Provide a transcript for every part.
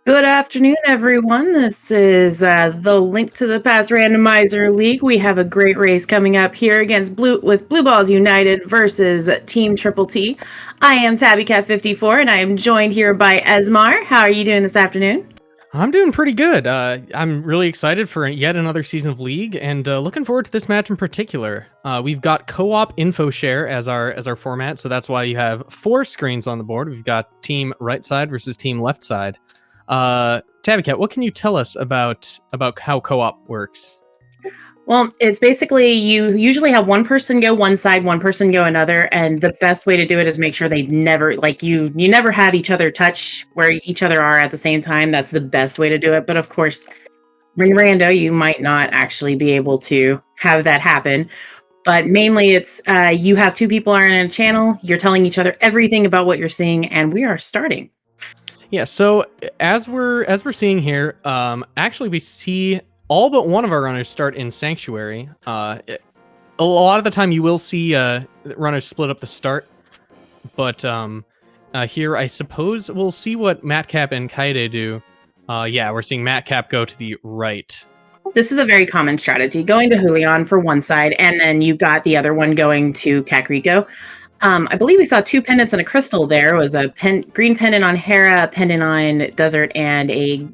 Good afternoon, everyone. This is the Link to the Past Randomizer League. We have a great race coming up here against Blue Balls United versus Team Triple T. I am TabbyCat54, and I am joined here by Esmar. How are you doing this afternoon? I'm doing pretty good. I'm really excited for yet another season of League, and looking forward to this match in particular. We've got co-op info share as our format, so that's why you have four screens on the board. We've got team right side versus team left side. Tabbycat, what can you tell us about how co-op works? Well, it's basically you usually have one person go one side, one person go another, and the best way to do it is make sure they never you never have each other touch where each other are at the same time. That's the best way to do it. But of course, in rando, you might not actually be able to have that happen. But mainly, it's you have two people are in a channel. You're telling each other everything about what you're seeing, and we are starting. Yeah. So as we're seeing here, actually we see all but one of our runners start in Sanctuary. A lot of the time you will see runners split up the start, but here I suppose we'll see what Matkap and Kaede do. Yeah, we're seeing Matkap go to the right. This is a very common strategy, going to Julian for one side, and then you've got the other one going to Kakriko. I believe we saw two pendants and a crystal there. It was a green pendant on Hera, a pendant on Desert, and a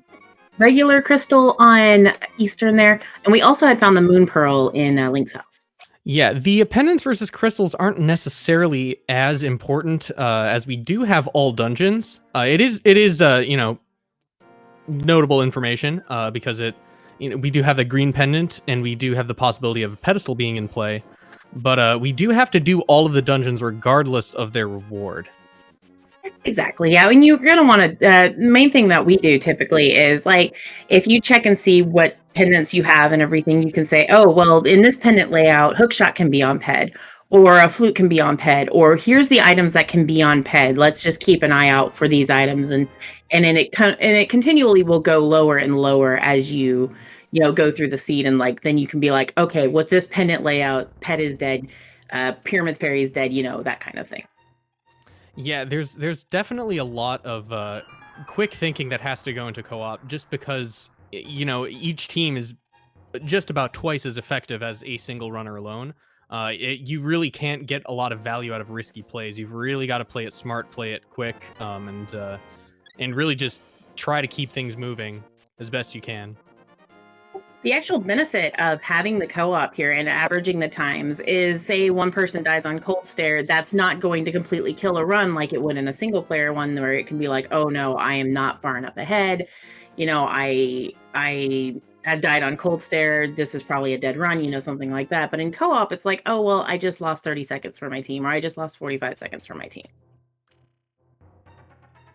regular crystal on Eastern there. And we also had found the moon pearl in Link's house. Yeah, the pendants versus crystals aren't necessarily as important as we do have all dungeons. It is notable information because we do have the green pendant and we do have the possibility of a pedestal being in play, but we do have to do all of the dungeons regardless of their reward. Exactly. Yeah. And you're going to want to, main thing that we do typically is like, if you check and see what pendants you have and everything, you can say, oh, well, in this pendant layout, hookshot can be on ped, or a flute can be on ped, or here's the items that can be on ped. Let's just keep an eye out for these items. And then it continually will go lower and lower as you go through the seed. And like, then you can be like, okay, with this pendant layout, ped is dead. Pyramid fairy is dead, that kind of thing. Yeah, there's definitely a lot of quick thinking that has to go into co-op just because each team is just about twice as effective as a single runner alone. You really can't get a lot of value out of risky plays. You've really got to play it smart, play it quick, and really just try to keep things moving as best you can. The actual benefit of having the co-op here and averaging the times is, say one person dies on cold stare, that's not going to completely kill a run like it would in a single player one where it can be like, oh no, I am not far enough ahead. I had died on cold stare. This is probably a dead run, something like that. But in co-op, it's like, oh well, I just lost 30 seconds for my team, or I just lost 45 seconds for my team.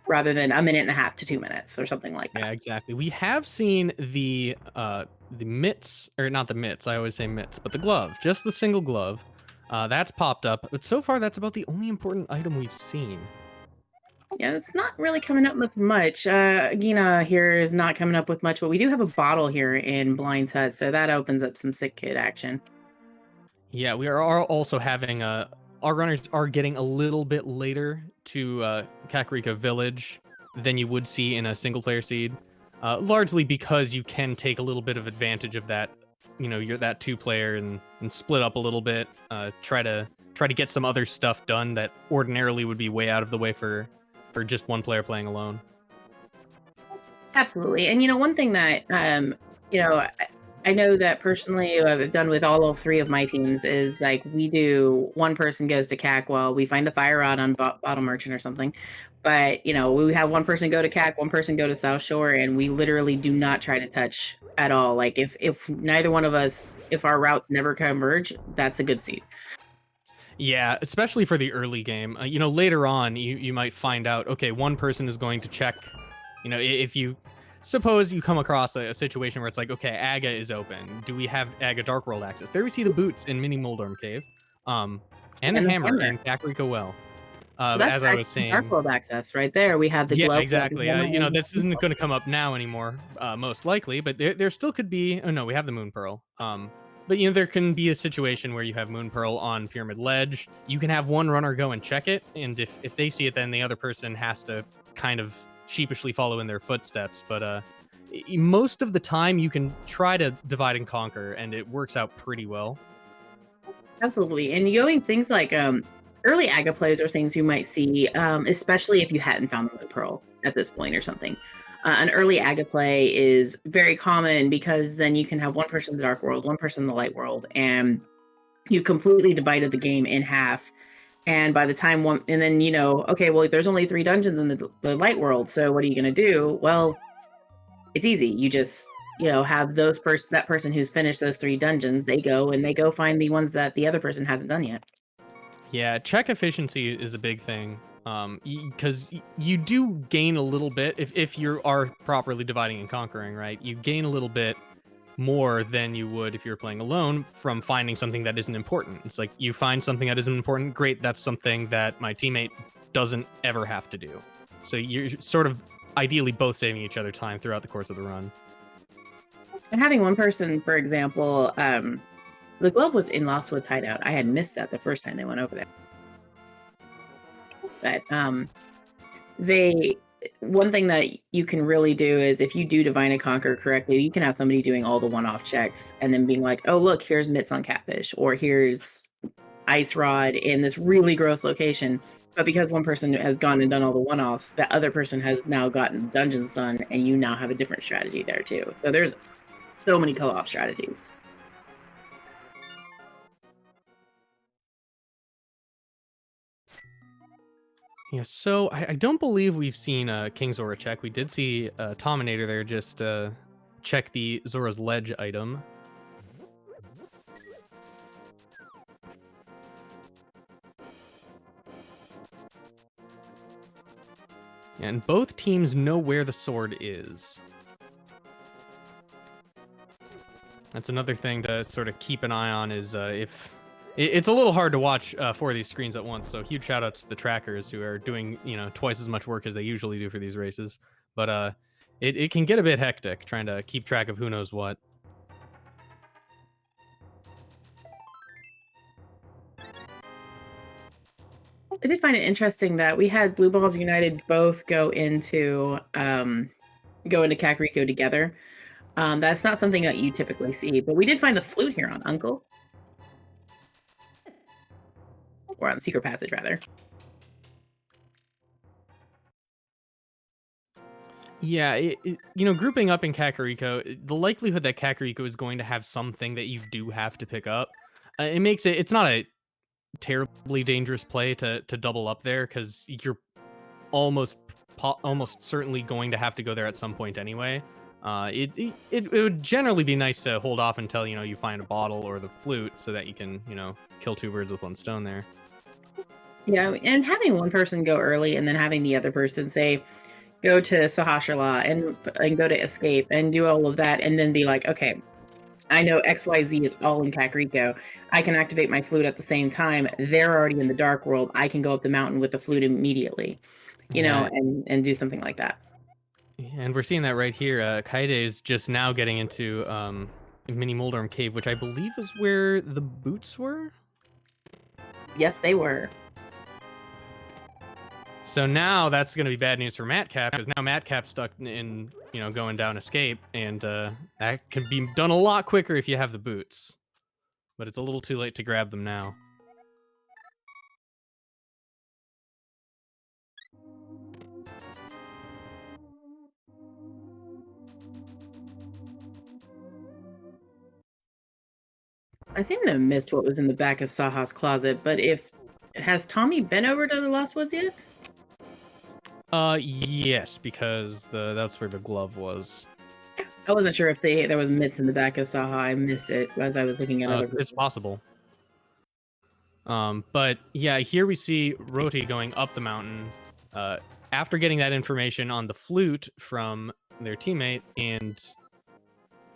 Rather than a minute and a half to 2 minutes or something like that. Yeah, exactly. We have seen the mitts, or not the mitts, I always say mitts, but the glove, just the single glove. That's popped up, but so far that's about the only important item we've seen. Yeah, it's not really coming up with much. Gina here is not coming up with much, but we do have a bottle here in Blind's Hut, so that opens up some sick kid action. Yeah, we are also having our runners are getting a little bit later to Kakariko Village than you would see in a single player seed, largely because you can take a little bit of advantage of that. You're that two player and split up a little bit. Try to get some other stuff done that ordinarily would be way out of the way for just one player playing alone. Absolutely. And one thing that I know that personally I've done with all three of my teams is like we do one person goes to CAC while we find the fire rod on Bottle Merchant or something. But we have one person go to CAC, one person go to South Shore, and we literally do not try to touch at all. Like if neither one of us, if our routes never converge, that's a good seed. Yeah, especially for the early game. Later on, you might find out, okay, one person is going to check. If you suppose you come across a situation where it's like, okay, Aga is open. Do we have Aga Dark World access? There we see the boots in Mini Moldorm Cave, and the hammer in Kakariko Well. As I was saying, Dark World access right there. We have the yeah, glove. exactly. This isn't going to come up now anymore, most likely, but there still could be. Oh no, we have the Moon Pearl. But there can be a situation where you have Moon Pearl on Pyramid Ledge. You can have one runner go and check it, and if they see it, then the other person has to kind of sheepishly follow in their footsteps. But most of the time, you can try to divide and conquer, and it works out pretty well. Absolutely. And going things like early Aga plays are things you might see, especially if you hadn't found the Moon Pearl at this point or something. An early Aga play is very common because then you can have one person in the dark world, one person in the light world, and you've completely divided the game in half. And by the time one, and then, okay, well, there's only 3 dungeons in the light world. So what are you going to do? Well, it's easy. You just, have that person who's finished those 3 dungeons, they go find the ones that the other person hasn't done yet. Yeah, check efficiency is a big thing. Because you do gain a little bit if you are properly dividing and conquering, right? You gain a little bit more than you would if you were playing alone from finding something that isn't important. It's like you find something that isn't important, great, that's something that my teammate doesn't ever have to do. So you're sort of ideally both saving each other time throughout the course of the run. And having one person, for example, the glove was in Lost Woods Hideout. I had missed that the first time they went over there. But one thing that you can really do is if you do Divine and Conquer correctly, you can have somebody doing all the one-off checks and then being like, oh, look, here's mitts on catfish, or here's ice rod in this really gross location. But because one person has gone and done all the one-offs, the other person has now gotten dungeons done, and you now have a different strategy there too. So there's so many co-op strategies. Yeah, so I don't believe we've seen King Zora check. We did see TheTommynator there just check the Zora's Ledge item. And both teams know where the sword is. That's another thing to sort of keep an eye on is if... It's a little hard to watch 4 of these screens at once, so huge shout outs to the trackers who are doing, twice as much work as they usually do for these races. But it can get a bit hectic trying to keep track of who knows what. I did find it interesting that we had Blue Balls United both go into Kakariko together. That's not something that you typically see, but we did find the flute here on Uncle. Or on Secret Passage, rather. Yeah, grouping up in Kakariko, the likelihood that Kakariko is going to have something that you do have to pick up, it makes it's not a terribly dangerous play to double up there because you're almost certainly going to have to go there at some point anyway. It would generally be nice to hold off until you find a bottle or the flute so that you can kill 2 birds with 1 stone there. Yeah, and having one person go early and then having the other person say, go to Sahasrahla and go to Escape and do all of that and then be like, okay, I know XYZ is all in Kakariko. I can activate my flute at the same time. They're already in the dark world. I can go up the mountain with the flute immediately, and do something like that. And we're seeing that right here. Kaede is just now getting into Mini Moldorm Cave, which I believe is where the boots were? Yes, they were. So now that's going to be bad news for Matkap, because now Matkap's stuck in, going down Escape, and that can be done a lot quicker if you have the boots. But it's a little too late to grab them now. I seem to have missed what was in the back of Saha's closet, but has Tommy been over to the Lost Woods yet? Yes, because that's where the glove was. I wasn't sure if there was mitts in the back of Saha. I missed it as I was looking at other. It's possible. But yeah, here we see TheRoti going up the mountain after getting that information on the flute from their teammate, and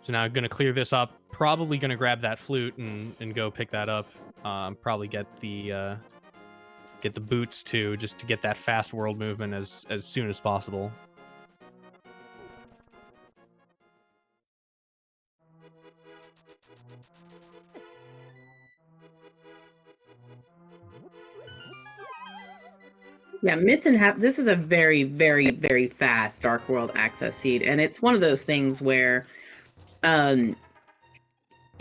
so now going to clear this up. Probably going to grab that flute and go pick that up. Probably get the boots too, just to get that fast world movement as soon as possible. Yeah, Mitts and Half. This is a very, very, very fast Dark World access seed, and it's one of those things where, um,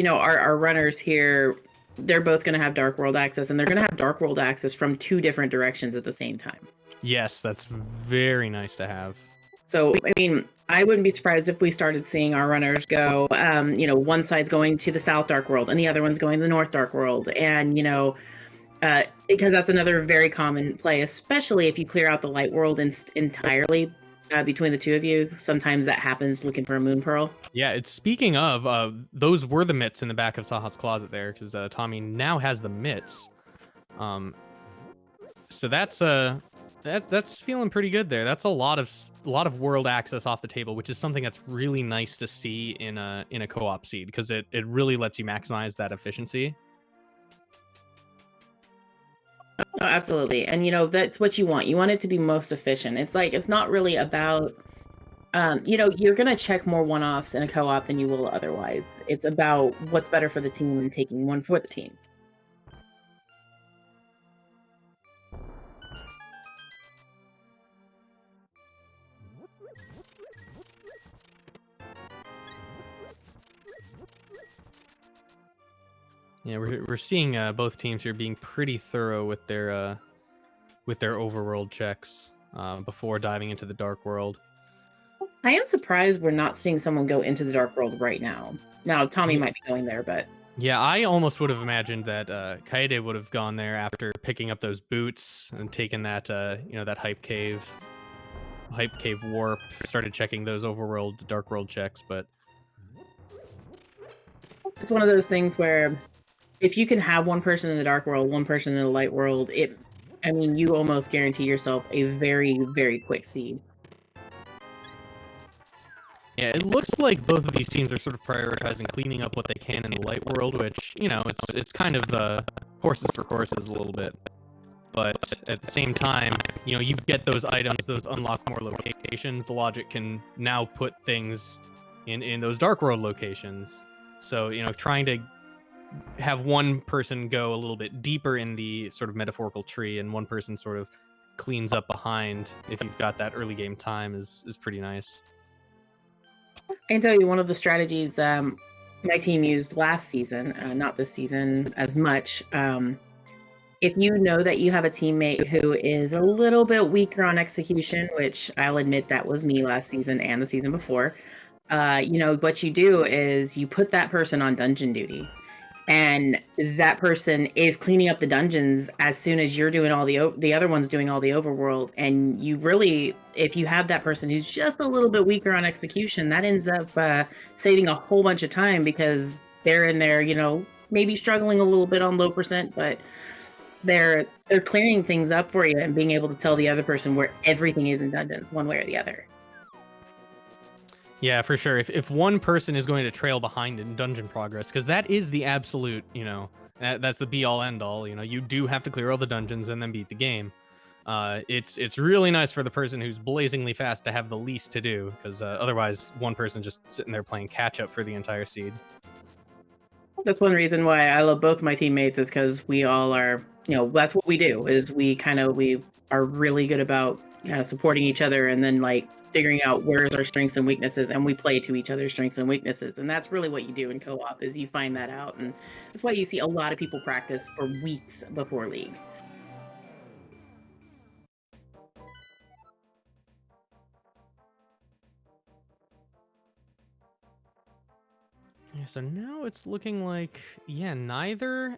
our runners here, they're both going to have Dark World access, and they're going to have Dark World access from 2 different directions at the same time. Yes, that's very nice to have. So, I mean, I wouldn't be surprised if we started seeing our runners go, one side's going to the South Dark World and the other one's going to the North Dark World, and because that's another very common play, especially if you clear out the light world entirely between the 2 of you. Sometimes that happens looking for a moon pearl. Yeah, it's speaking of those were the mitts in the back of Saha's closet there, because Tommy now has the mitts. So that's feeling pretty good there. That's a lot of world access off the table, which is something that's really nice to see in a co-op seed, because it really lets you maximize that efficiency. Oh, absolutely. And that's what you want. You want it to be most efficient. It's like it's not really about you're going to check more one-offs in a co-op than you will otherwise. It's about what's better for the team and taking one for the team. Yeah, we're seeing both teams here being pretty thorough with their overworld checks before diving into the dark world. I am surprised we're not seeing someone go into the dark world right now. Now, Tommy might be going there, but yeah, I almost would have imagined that Kaede would have gone there after picking up those boots and taken that that hype cave warp, started checking those overworld dark world checks, but it's one of those things where if you can have one person in the dark world, one person in the light world, you almost guarantee yourself a very, very quick seed. yeah, it looks like both of these teams are sort of prioritizing cleaning up what they can in the light world, which, it's kind of horses for courses a little bit. But at the same time, you get those items, those unlock more locations. The logic can now put things in those dark world locations. So, trying to have one person go a little bit deeper in the sort of metaphorical tree and one person sort of cleans up behind if you've got that early game time is pretty nice. I can tell you one of the strategies my team used last season, not this season as much. If you know that you have a teammate who is a little bit weaker on execution, which I'll admit that was me last season and the season before, what you do is you put that person on dungeon duty. And that person is cleaning up the dungeons as soon as you're doing all the other one's doing all the overworld. And you really, if you have that person who's just a little bit weaker on execution, that ends up saving a whole bunch of time because they're in there, maybe struggling a little bit on low percent, but they're clearing things up for you and being able to tell the other person where everything is in dungeons, one way or the other. Yeah, for sure. If one person is going to trail behind in dungeon progress, because that is the absolute, that's the be all end all. You do have to clear all the dungeons and then beat the game. It's really nice for the person who's blazingly fast to have the least to do, because otherwise one person just sitting there playing catch up for the entire seed. That's one reason why I love both my teammates, is because we all are, that's what we do, is we are really good about supporting each other and then figuring out where's our strengths and weaknesses, and we play to each other's strengths and weaknesses. And that's really what you do in co-op, is you find that out. And that's why you see a lot of people practice for weeks before League. Yeah, so now it's looking like, neither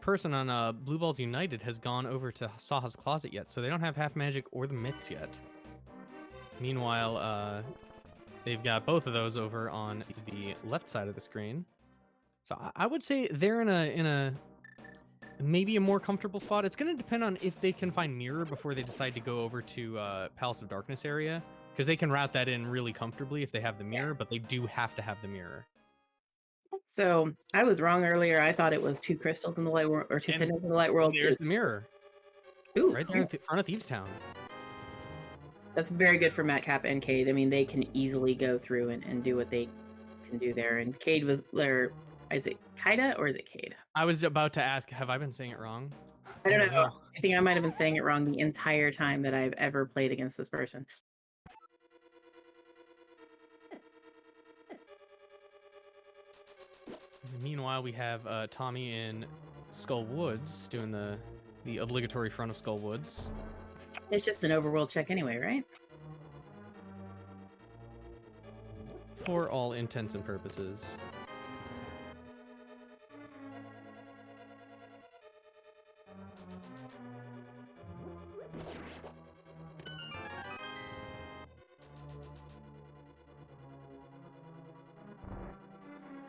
person on Blue Balls United has gone over to Saha's closet yet, so they don't have half magic or the mitts yet. Meanwhile, they've got both of those over on the left side of the screen. So I would say they're in a maybe a more comfortable spot. It's going to depend on if they can find Mirror before they decide to go over to Palace of Darkness area, because they can route that in really comfortably if they have the Mirror, but they do have to have the Mirror. So I was wrong earlier. I thought it was 2 crystals in the light world, or 2 pendants in the light world. There's the Mirror. Ooh, right there in front of Thieves Town. That's very good for Matkap and Kaede. I mean, they can easily go through and do what they can do there. And Kaede was there. Is it Kaede or is it Kaede? I was about to ask, have I been saying it wrong? I I don't don't know. know. I think I might have been saying it wrong the entire time that I've ever played against this person. Meanwhile, we have Tommy in Skull Woods doing the obligatory front of Skull Woods. It's just an overworld check anyway, right? For all intents and purposes.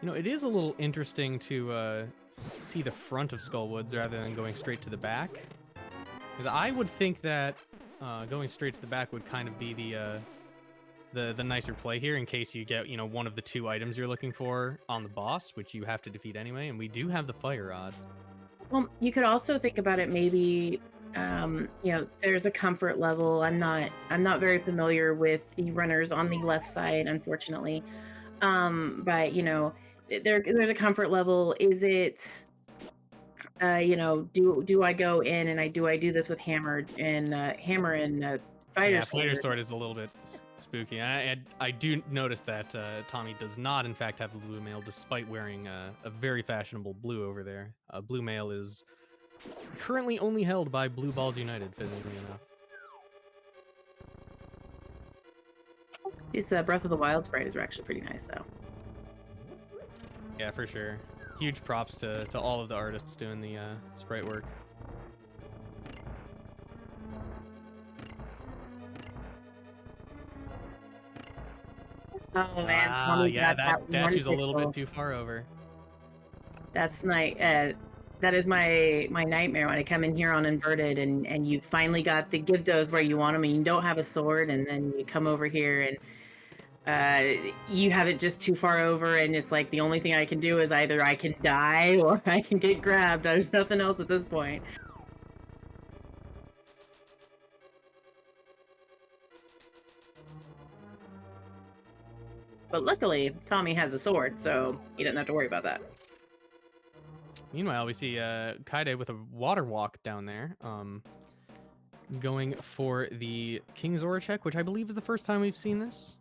You know, it is a little interesting to see the front of Skullwoods rather than going straight to the back. Because I would think that going straight to the back would kind of be the nicer play here in case you get, you know, one of the two items you're looking for on the boss, which you have to defeat anyway, and we do have the fire rod. Well, you could also think about it maybe you know, there's a comfort level. I'm not very familiar with the runners on the left side, unfortunately. But you know, there's a comfort level. Is it you know, do I go in and I do this with hammer and fighter Yeah, Fighter sword? Sword is a little bit spooky. I do notice that Tommy does not, in fact, have the blue mail, despite wearing a very fashionable blue over there. Blue mail is currently only held by Blue Balls United, fittingly enough. These Breath of the Wild sprites are actually pretty nice, though. Yeah, for sure. Huge props to all of the artists doing the sprite work. Oh man, Tommy Yeah, got that that one statue's a little pixel. bit too far over. That's my that is my nightmare when I come in here on inverted and you finally got the Gyptos where you want them and you don't have a sword and then you come over here and you have it just too far over and it's like the only thing I can do is either I can die or I can get grabbed. There's nothing else at this point. But luckily, Tommy has a sword, so he doesn't have to worry about that. Meanwhile, we see Kaede with a water walk down there, going for the King's Aura check, which I believe is the first time we've seen this.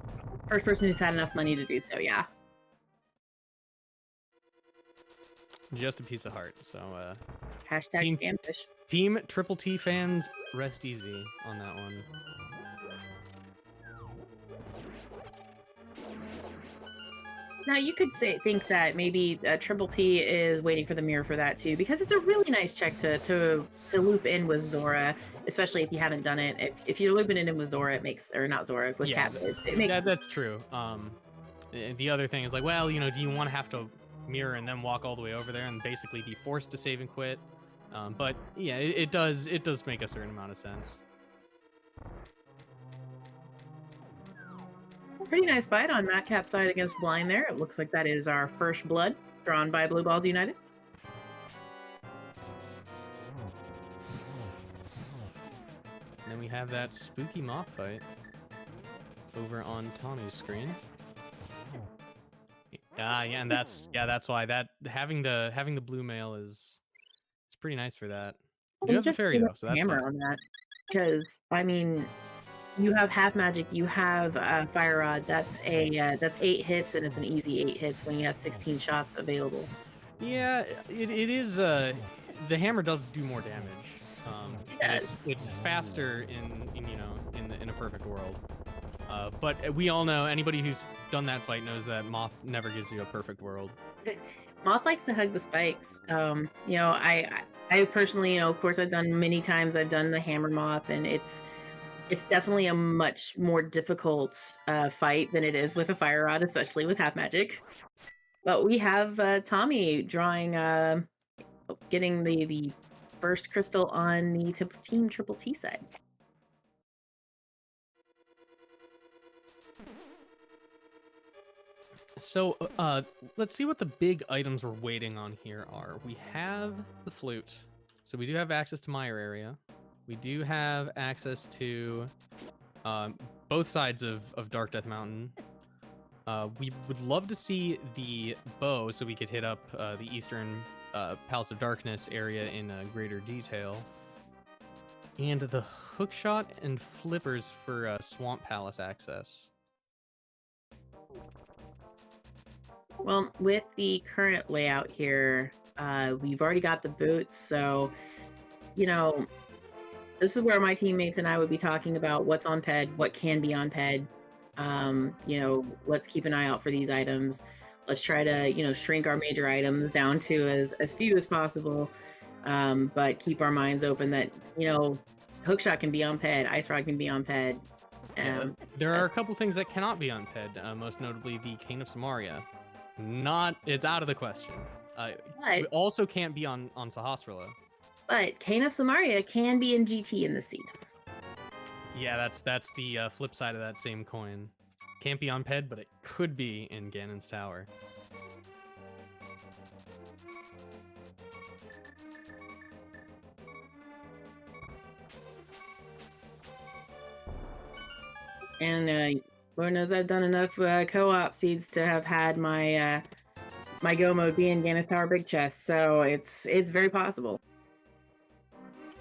First person who's had enough money to do so, yeah. Just a piece of heart. So Hashtag scamfish. Team Triple T fans, rest easy on that one. Now you could think that maybe Triple T is waiting for the mirror for that too, because it's a really nice check to loop in with Zora, especially if you haven't done it. If you're looping it in with Zora, it makes, or not Zora, with Cat, it makes that's true. The other thing is like, well, you know, do you want to have to mirror and then walk all the way over there and basically be forced to save and quit? But yeah, it does make a certain amount of sense. Pretty nice fight on Matkap's side against Blind there. It looks like that is our first blood drawn by Blue Balls United. And then we have that spooky moth fight over on Tommy's screen. Yeah, and that's why that having the blue mail is it's pretty nice for that. We do have the fairy though, so that's hammer nice. on that, because I mean, you have half magic, you have fire rod. That's 8 hits, and it's an easy 8 hits when you have 16 shots available. Yeah, it is. The hammer does do more damage. It's faster in you know in a perfect world. But we all know, anybody who's done that fight knows that Moth never gives you a perfect world. Moth likes to hug the spikes. You know, I personally, you know, of course, I've done many times. I've done the hammer Moth, and it's definitely a much more difficult fight than it is with a fire rod, especially with half magic. But we have Tommy drawing, getting the first crystal on the Team Triple T side. So, let's see what the big items we're waiting on here are. We have the flute, so we do have access to Mire area. We do have access to both sides of Dark Death Mountain. We would love to see the bow, so we could hit up the eastern Palace of Darkness area in greater detail. And the hookshot and flippers for Swamp Palace access. Well, with the current layout here, we've already got the boots, so, you know, this is where my teammates and I would be talking about what's on PED, what can be on PED. You know, let's keep an eye out for these items. Let's try to, you know, shrink our major items down to as few as possible, but keep our minds open that, you know, hookshot can be on PED, ice rod can be on PED. Yeah, there are a couple things that cannot be on PED, most notably the Cane of Samaria. It's out of the question. It also can't be on Sahasrara. But Kaede of Samaria can be in GT in the seed. Yeah, that's the flip side of that same coin. Can't be on PED, but it could be in Ganon's Tower. And Lord knows I've done enough co-op seeds to have had my my go mode be in Ganon's Tower Big Chest, so it's very possible.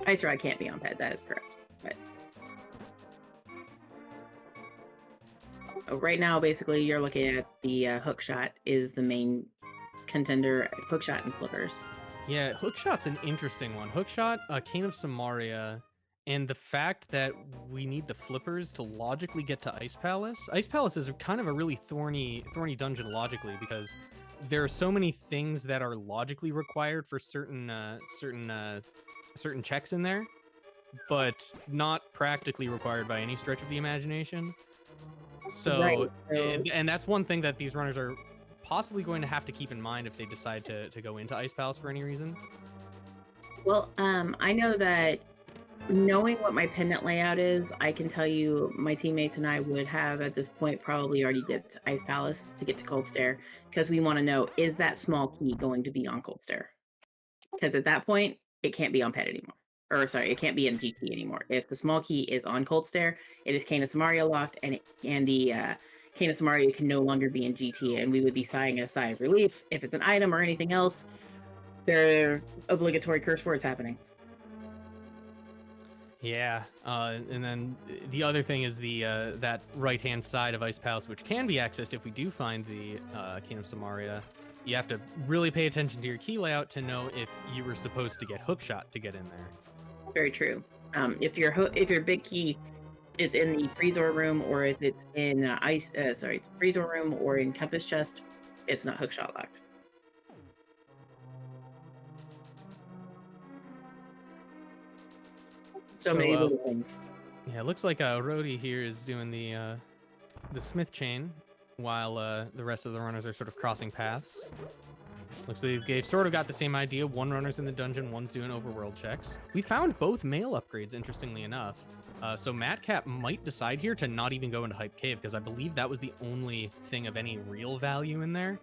Ice Rod can't be on PED, that is correct. But right now, basically, you're looking at the hookshot is the main contender, hookshot and flippers. Yeah, hookshot's an interesting one. Hookshot, Cane of Samaria, and the fact that we need the flippers to logically get to Ice Palace. Ice Palace is kind of a really thorny dungeon logically because there are so many things that are logically required for certain checks in there, but not practically required by any stretch of the imagination. So, and that's one thing that these runners are possibly going to have to keep in mind if they decide to go into Ice Palace for any reason. Well, I know that knowing what my pendant layout is, I can tell you my teammates and I would have at this point probably already dipped Ice Palace to get to Cold Stare because we want to know, is that small key going to be on Cold Stare? Because at that point, it can't be on PED anymore. Or sorry, it can't be in GT anymore. If the small key is on Cold Stare, it is Cane of Samaria locked, and the Cane of Samaria can no longer be in GT, and we would be sighing a sigh of relief. If it's an item or anything else, there are obligatory curse words happening. Yeah, and then the other thing is the that right-hand side of Ice Palace, which can be accessed if we do find the Cane of Samaria. You have to really pay attention to your key layout to know if you were supposed to get hookshot to get in there. Very true. If your big key is in the freezer room, or if it's in freezer room or in compass chest, it's not hookshot locked. So many little things. Yeah, it looks like TheRoti here is doing the Smith chain while the rest of the runners are sort of crossing paths. Looks like they've sort of got the same idea. One runner's in the dungeon, one's doing overworld checks. We found both mail upgrades, interestingly enough. So Matkap might decide here to not even go into Hype Cave, because I believe that was the only thing of any real value in there.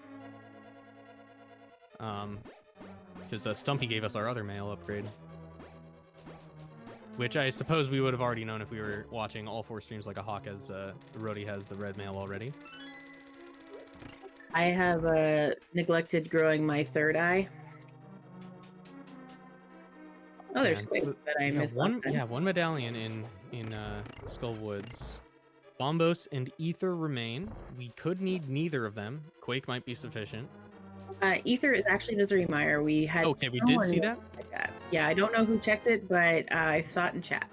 Because Stumpy gave us our other mail upgrade. Which I suppose we would have already known if we were watching all 4 streams like a hawk, as TheRoti has the red mail already. I have neglected growing my third eye. Oh, there's Quake that I missed. One medallion in Skull Woods. Bombos and Ether remain. We could need neither of them. Quake might be sufficient. Ether is actually Misery Mire. We had we did see that? Yeah, I don't know who checked it, but I saw it in chat.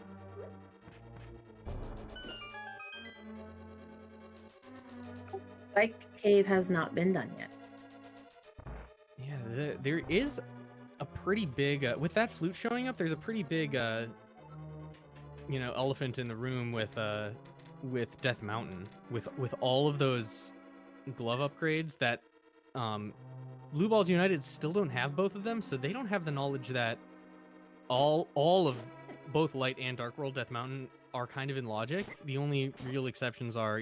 Spike Cave has not been done yet. Yeah, there is a pretty big with that flute showing up. There's a pretty big elephant in the room with Death Mountain, with all of those glove upgrades that Blue Balls United still don't have both of them, so they don't have the knowledge that all of both Light and Dark World Death Mountain are kind of in logic. The only real exceptions are,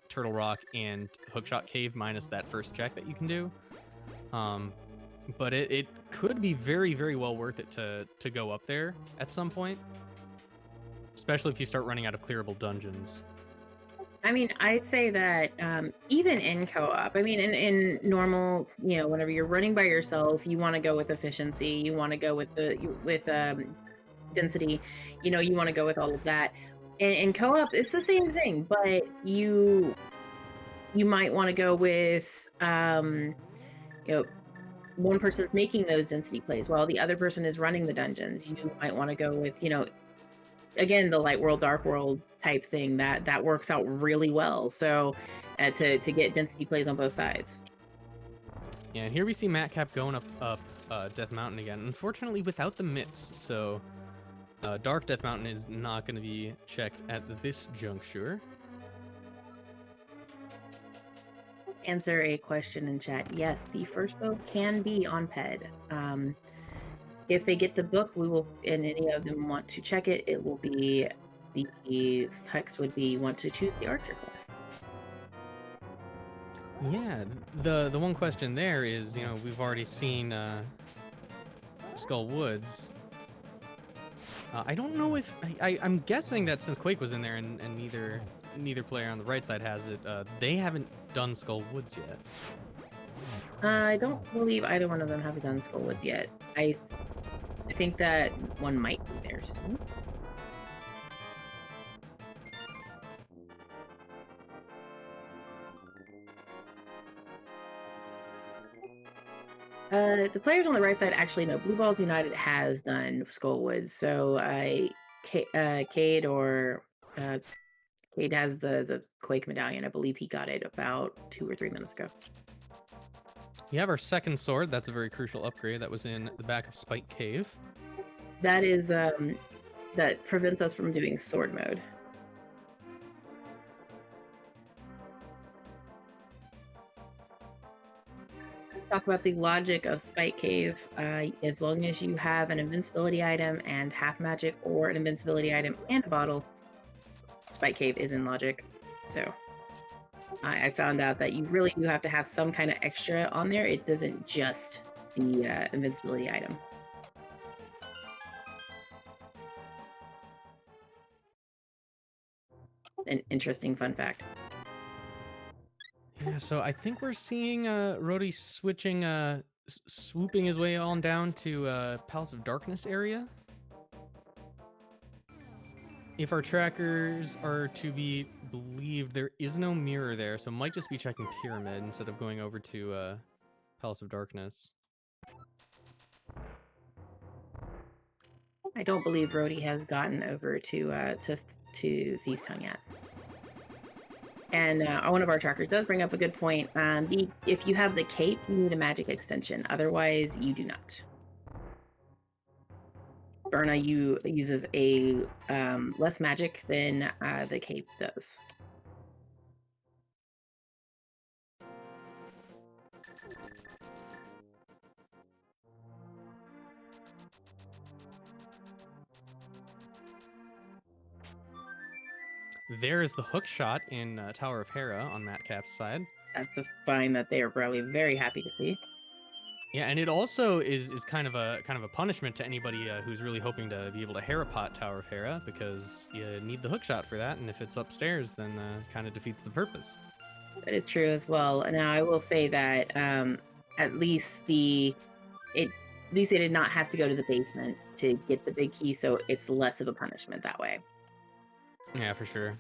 Turtle Rock and Hookshot Cave minus that first check that you can do. But it could be very, very well worth it to go up there at some point, especially if you start running out of clearable dungeons. I mean, I'd say that even in co-op, I mean, in normal, whenever you're running by yourself, you want to go with efficiency, you want to go with density, you want to go with all of that. In co-op, it's the same thing, but you might want to go with one person's making those density plays while the other person is running the dungeons. You might want to go with again, the light world, dark world type thing that works out really well. So to get density plays on both sides. Yeah, and here we see Matkap going up Death Mountain again. Unfortunately, without the mitts, so Dark Death Mountain is not going to be checked at this juncture. Answer a question in chat. Yes, the first bow can be on PED. If they get the book, we will, and any of them want to check it, it will be, the text would be, want to choose the archer class. Yeah, the one question there is, we've already seen Skull Woods. I don't know if I'm guessing that since Quake was in there and neither player on the right side has it, they haven't done Skull Woods yet. I don't believe either one of them have done Skull Woods yet. I think that one might be there soon. The players on the right side actually know Blue Balls United has done Skullwoods, so Kaede Kaede has the Quake medallion. I believe he got it about 2 or 3 minutes ago. We have our second sword. That's a very crucial upgrade. That was in the back of Spike Cave. That is that prevents us from doing sword mode. Talk about the logic of Spike Cave. As long as you have an invincibility item and half magic, or an invincibility item and a bottle, Spike Cave is in logic. So I found out that you really do have to have some kind of extra on there. It doesn't just the invincibility item. An interesting fun fact. Yeah, so I think we're seeing Roti switching, swooping his way on down to Palace of Darkness area. If our trackers are to be believed, there is no mirror there, so might just be checking Pyramid instead of going over to Palace of Darkness. I don't believe Roti has gotten over to Thieves' Tongue yet. And one of our trackers does bring up a good point. If you have the cape, you need a magic extension. Otherwise, you do not. Berna uses a less magic than the cape does. There is the hook shot in Tower of Hera on Matkap's side. That's a find that they are probably very happy to see. Yeah, and it also is kind of a punishment to anybody who's really hoping to be able to Hera pot Tower of Hera, because you need the hook shot for that, and if it's upstairs, then kind of defeats the purpose. That is true as well. Now, I will say that at least they did not have to go to the basement to get the big key, so it's less of a punishment that way. Yeah, for sure.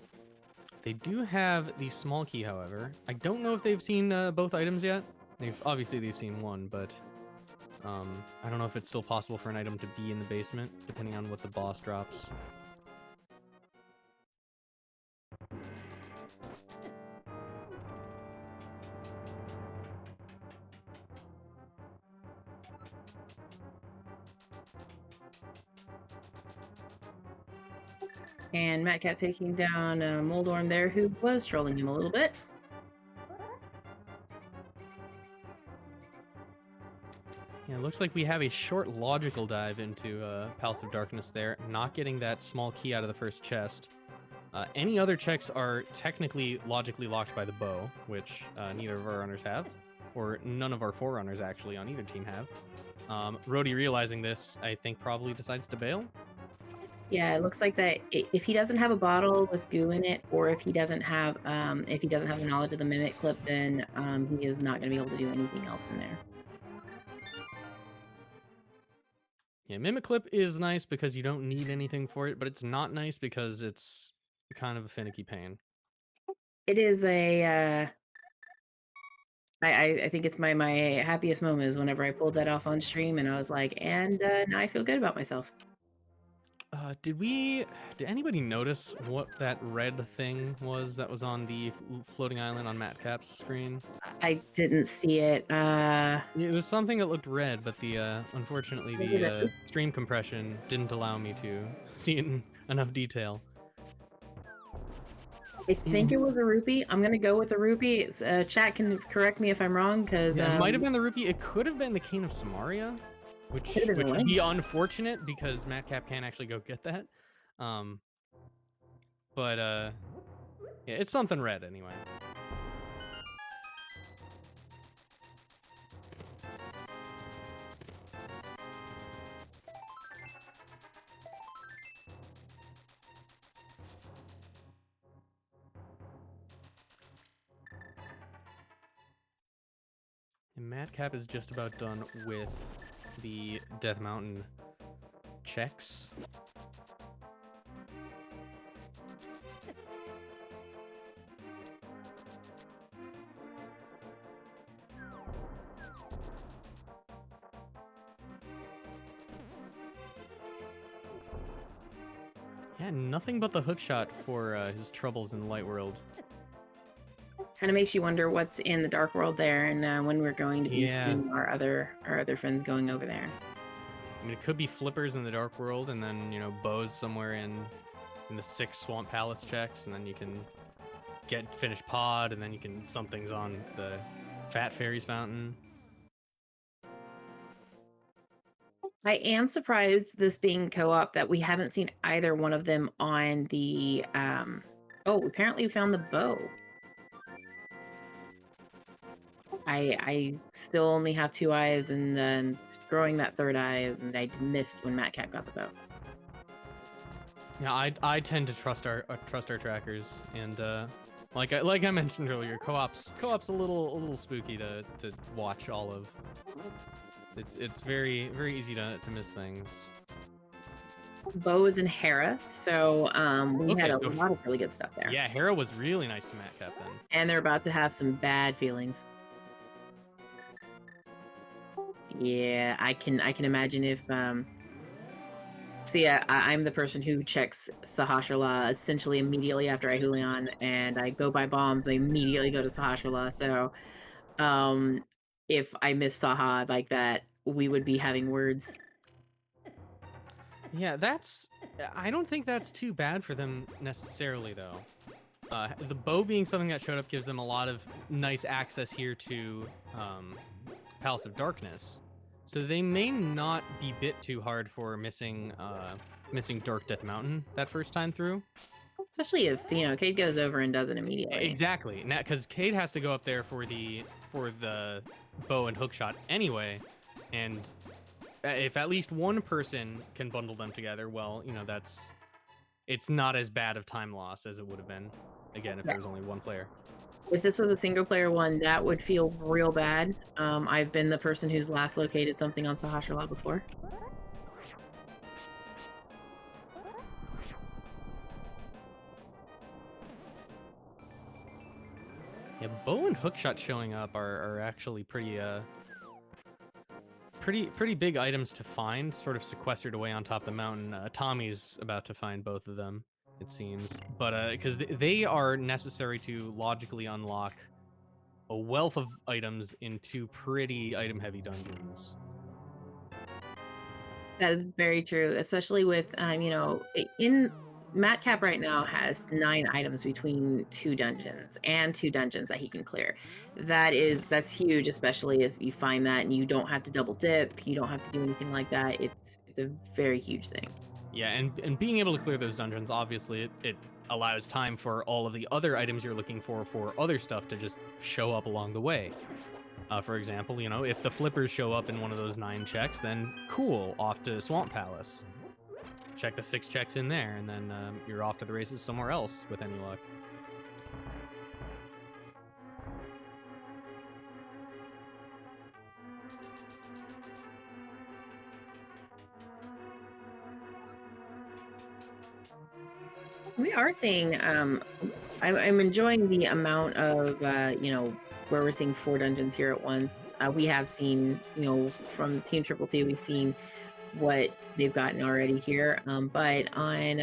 They do have the small key, however. I don't know if they've seen both items yet. They've seen one, but I don't know if it's still possible for an item to be in the basement, depending on what the boss drops. And Matkap taking down Moldorm there, who was trolling him a little bit. Yeah, it looks like we have a short logical dive into Palace of Darkness there, not getting that small key out of the first chest. Any other checks are technically logically locked by the bow, which neither of our runners have, or none of our forerunners actually on either team have. Roti, realizing this, I think probably decides to bail. Yeah, it looks like that if he doesn't have a bottle with goo in it, or if he doesn't have the knowledge of the mimic clip, then he is not going to be able to do anything else in there. Yeah, Mimic Clip is nice because you don't need anything for it, but it's not nice because it's kind of a finicky pain. It is a. I think it's my happiest moment is whenever I pulled that off on stream, and I was like, and now I feel good about myself. Did anybody notice what that red thing was that was on the floating island on Matkap's screen? I didn't see it. It was something that looked red, but unfortunately the stream compression didn't allow me to see it in enough detail. I think it was a rupee. I'm gonna go with the rupee. Chat can correct me if I'm wrong, because it might have been the rupee. It could have been the Cane of Samaria, which would be unfortunate because Matkap can't actually go get that. But yeah, it's something red anyway. And Matkap is just about done with the Death Mountain checks. Yeah, nothing but the hookshot for his troubles in the light world. Kind of makes you wonder what's in the dark world there, and when we're going to be seeing our other friends going over there. I mean, it could be flippers in the dark world, and then bows somewhere in the 6 Swamp Palace checks, and then you can finish pod, and then you can something's on the Fat Fairies fountain. I am surprised, this being co-op, that we haven't seen either one of them on the. Oh, apparently we found the bow. I still only have 2 eyes, and then growing that 3rd eye, and I missed when Matkap got the bow. Yeah, I tend to trust our trackers, and like I mentioned earlier, co-op's a little spooky to watch all of. It's very easy to miss things. Bo is in Hera, so we had a lot of really good stuff there. Yeah, Hera was really nice to Matkap then. And they're about to have some bad feelings. Yeah, I can imagine if see, I'm the person who checks Sahasrahla essentially immediately after I Hulian, and I go by bombs, I immediately go to Sahasrahla. So if I miss Saha like that, we would be having words. Yeah, I don't think that's too bad for them necessarily, though. The bow being something that showed up gives them a lot of nice access here to Palace of Darkness. So they may not be bit too hard for missing Dark Death Mountain that first time through. Especially if, Kaede goes over and does it immediately. Exactly. Now, because Kaede has to go up there for the bow and hookshot anyway, and if at least one person can bundle them together, well, it's not as bad of time loss as it would have been, again, if there was only one player. If this was a single-player one, that would feel real bad. I've been the person who's last located something on Sahasrahla before. Yeah, bow and hookshot showing up are actually pretty big items to find, sort of sequestered away on top of the mountain. Tommy's about to find both of them, it seems, but because they are necessary to logically unlock a wealth of items in 2 pretty item-heavy dungeons. That is very true, especially with in Matkap right now has 9 items between 2 dungeons and 2 dungeons that he can clear. That's huge, especially if you find that and you don't have to double dip, you don't have to do anything like that. It's a very huge thing. Yeah, and being able to clear those dungeons, obviously, it allows time for all of the other items you're looking for other stuff to just show up along the way. For example, if the flippers show up in one of those 9 checks, then cool, off to Swamp Palace. check the 6 checks in there, and then you're off to the races somewhere else with any luck. We are seeing, I'm enjoying the amount of, where we're seeing 4 dungeons here at once. We have seen, from Team Triple T, we've seen what they've gotten already here. But on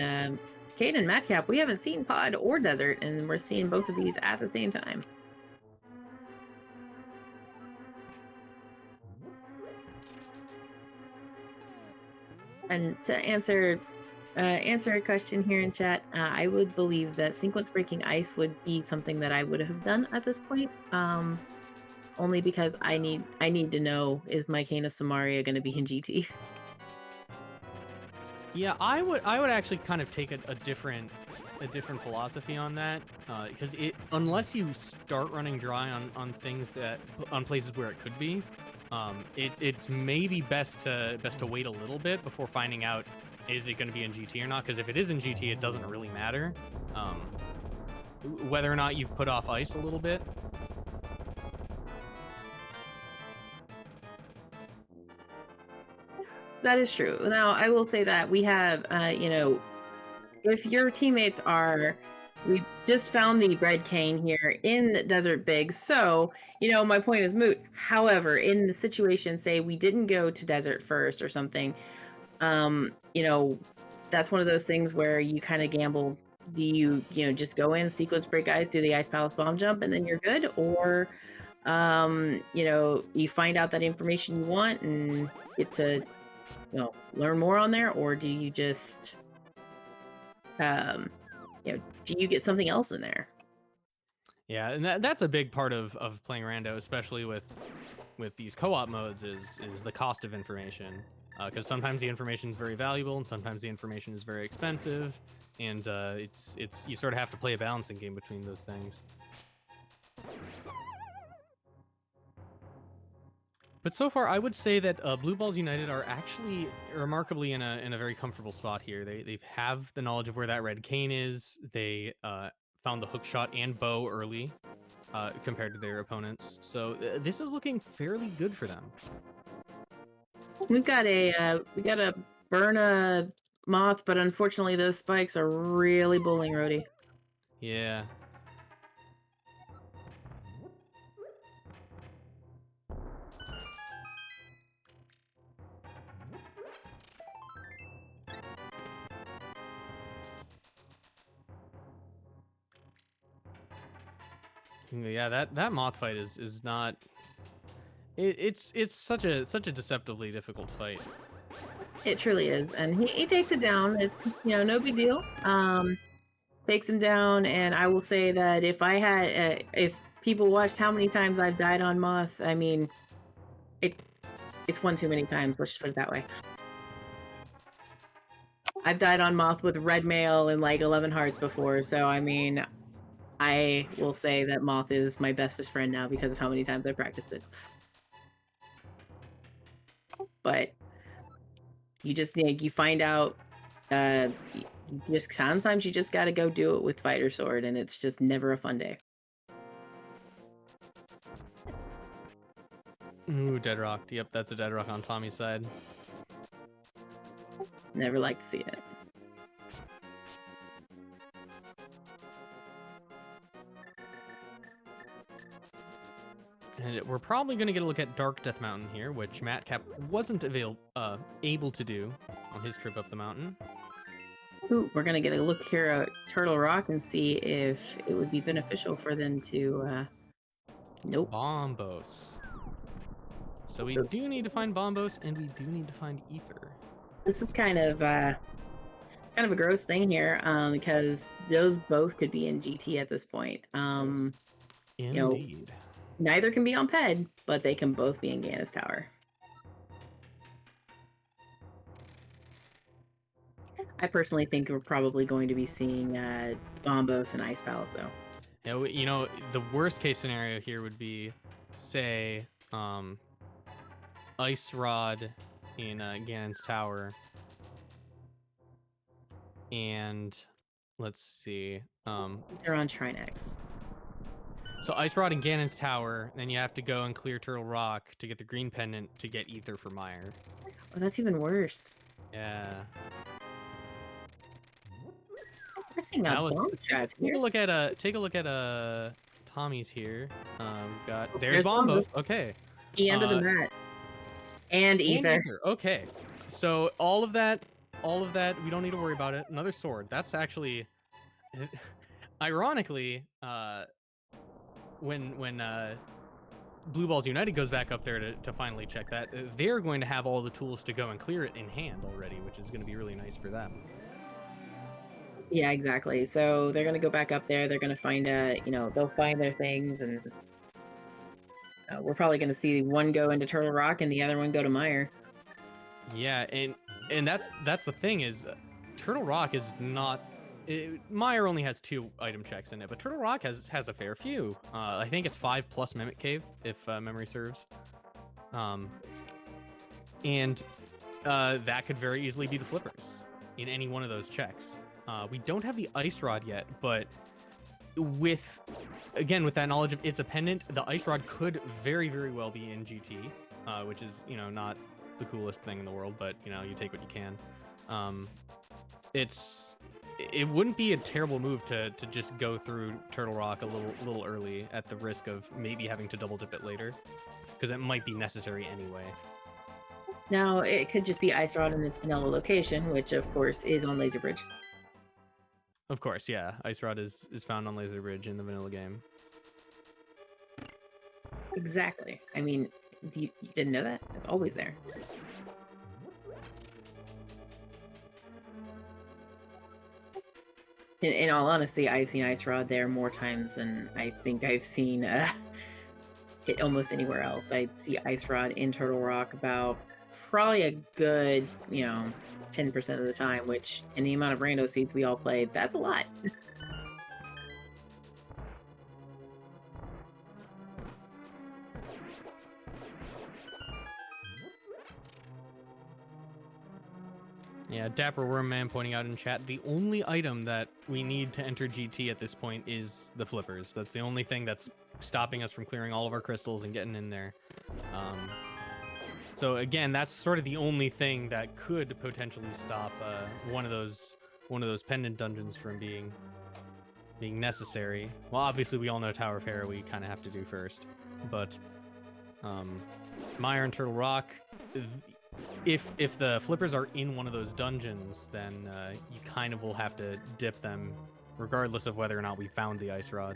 Kaede and Matkap, we haven't seen Pod or Desert, and we're seeing both of these at the same time. And to answer a question here in chat, I would believe that sequence breaking ice would be something that I would have done at this point. Only because I need to know, is my Kana Samaria going to be in GT? Yeah, I would actually kind of take a different philosophy on that, because unless you start running dry on things on places where it could be, it's maybe best to wait a little bit before finding out, is it going to be in GT or not? Because if it is in GT, it doesn't really matter whether or not you've put off ice a little bit. That is true. Now, I will say that we have, if your teammates we just found the red cane here in Desert Big, so, my point is moot. However, in the situation, say we didn't go to Desert first or something, that's one of those things where you kind of gamble. Do you, just go in, sequence break ice, do the Ice Palace bomb jump, and then you're good? Or, you find out that information you want and get to learn more on there, or do you just, do you get something else in there? Yeah, and that's a big part of playing rando, especially with these co-op modes, is the cost of information. Because sometimes the information is very valuable, and sometimes the information is very expensive, and it's you sort of have to play a balancing game between those things. But so far, I would say that Blue Balls United are actually remarkably in a very comfortable spot here. They have the knowledge of where that red cane is. They found the hook shot and bow early compared to their opponents. So this is looking fairly good for them. We got a burn a moth, but unfortunately those spikes are really bullying Rhodey. Yeah. Yeah, that moth fight is not. It's such a deceptively difficult fight. It truly is, and he takes it down. It's no big deal. Takes him down, and I will say that if people watched how many times I've died on moth, I mean, it's one too many times. Let's just put it that way. I've died on moth with red mail and like 11 hearts before, so I mean, I will say that moth is my bestest friend now because of how many times I practiced it. But you just you find out, sometimes you just got to go do it with fighter sword, and it's just never a fun day. Ooh, dead rock. Yep, that's a dead rock on Tommy's side. Never like to see it. And we're probably going to get a look at Dark Death Mountain here, which Matkap wasn't able to do on his trip up the mountain. Ooh, we're going to get a look here at Turtle Rock and see if it would be beneficial for them to... Nope. Bombos. So we do need to find Bombos, and we do need to find Ether. This is kind of a gross thing here, because those both could be in GT at this point. Indeed. Neither can be on PED, but they can both be in Gannis Tower. I personally think we're probably going to be seeing Bombos and Ice Palace, though. Yeah, the worst case scenario here would be, say, Ice Rod in Ganon's Tower, and let's see. They're on Shrine X. So Ice Rod and Ganon's Tower, then you have to go and clear Turtle Rock to get the green pendant to get Ether for Meyer. Oh, that's even worse. Yeah. Pressing That a was bomb take, strats take here. a look at Tommy's here. We've got there's There's Bombo. Bombo. Okay. E under the mat. And And Ether. Ether. Okay. So all of that, we don't need to worry about it. Another sword. That's actually, ironically, when Blue Balls United goes back up there to finally check that, they're going to have all the tools to go and clear it in hand already, which is going to be really nice for them. Yeah, exactly. So they're gonna go back up there. They're gonna find they'll find their things, and we're probably gonna see one go into Turtle Rock and the other one go to Meyer. Yeah, and that's the thing is, Turtle Rock is not. Meyer only has 2 item checks in it, but Turtle Rock has a fair few. I think it's 5 plus Mimic Cave if memory serves. And that could very easily be the flippers in any one of those checks. We don't have the Ice Rod yet, but with that knowledge of it's a pendant, the Ice Rod could very, very well be in GT, which is, not the coolest thing in the world, but, you take what you can. It wouldn't be a terrible move to just go through Turtle Rock a little early at the risk of maybe having to double dip it later, because it might be necessary anyway. Now it could just be Ice Rod in its vanilla location, which of course is on Laser Bridge. Of course, yeah. Ice Rod is found on Laser Bridge in the vanilla game. Exactly. I mean, you didn't know that? It's always there. In all honesty, I've seen Ice Rod there more times than I think I've seen it almost anywhere else. I see Ice Rod in Turtle Rock about probably a good, 10% of the time, which in the amount of rando seeds we all played, that's a lot. Yeah, Dapper Wormman pointing out in chat, the only item that we need to enter GT at this point is the flippers. That's the only thing that's stopping us from clearing all of our crystals and getting in there. So again, that's sort of the only thing that could potentially stop one of those pendant dungeons from being necessary. Well, obviously we all know Tower of Hera we kind of have to do first, but Meyer and Turtle Rock, if the flippers are in one of those dungeons, then you kind of will have to dip them regardless of whether or not we found the Ice Rod.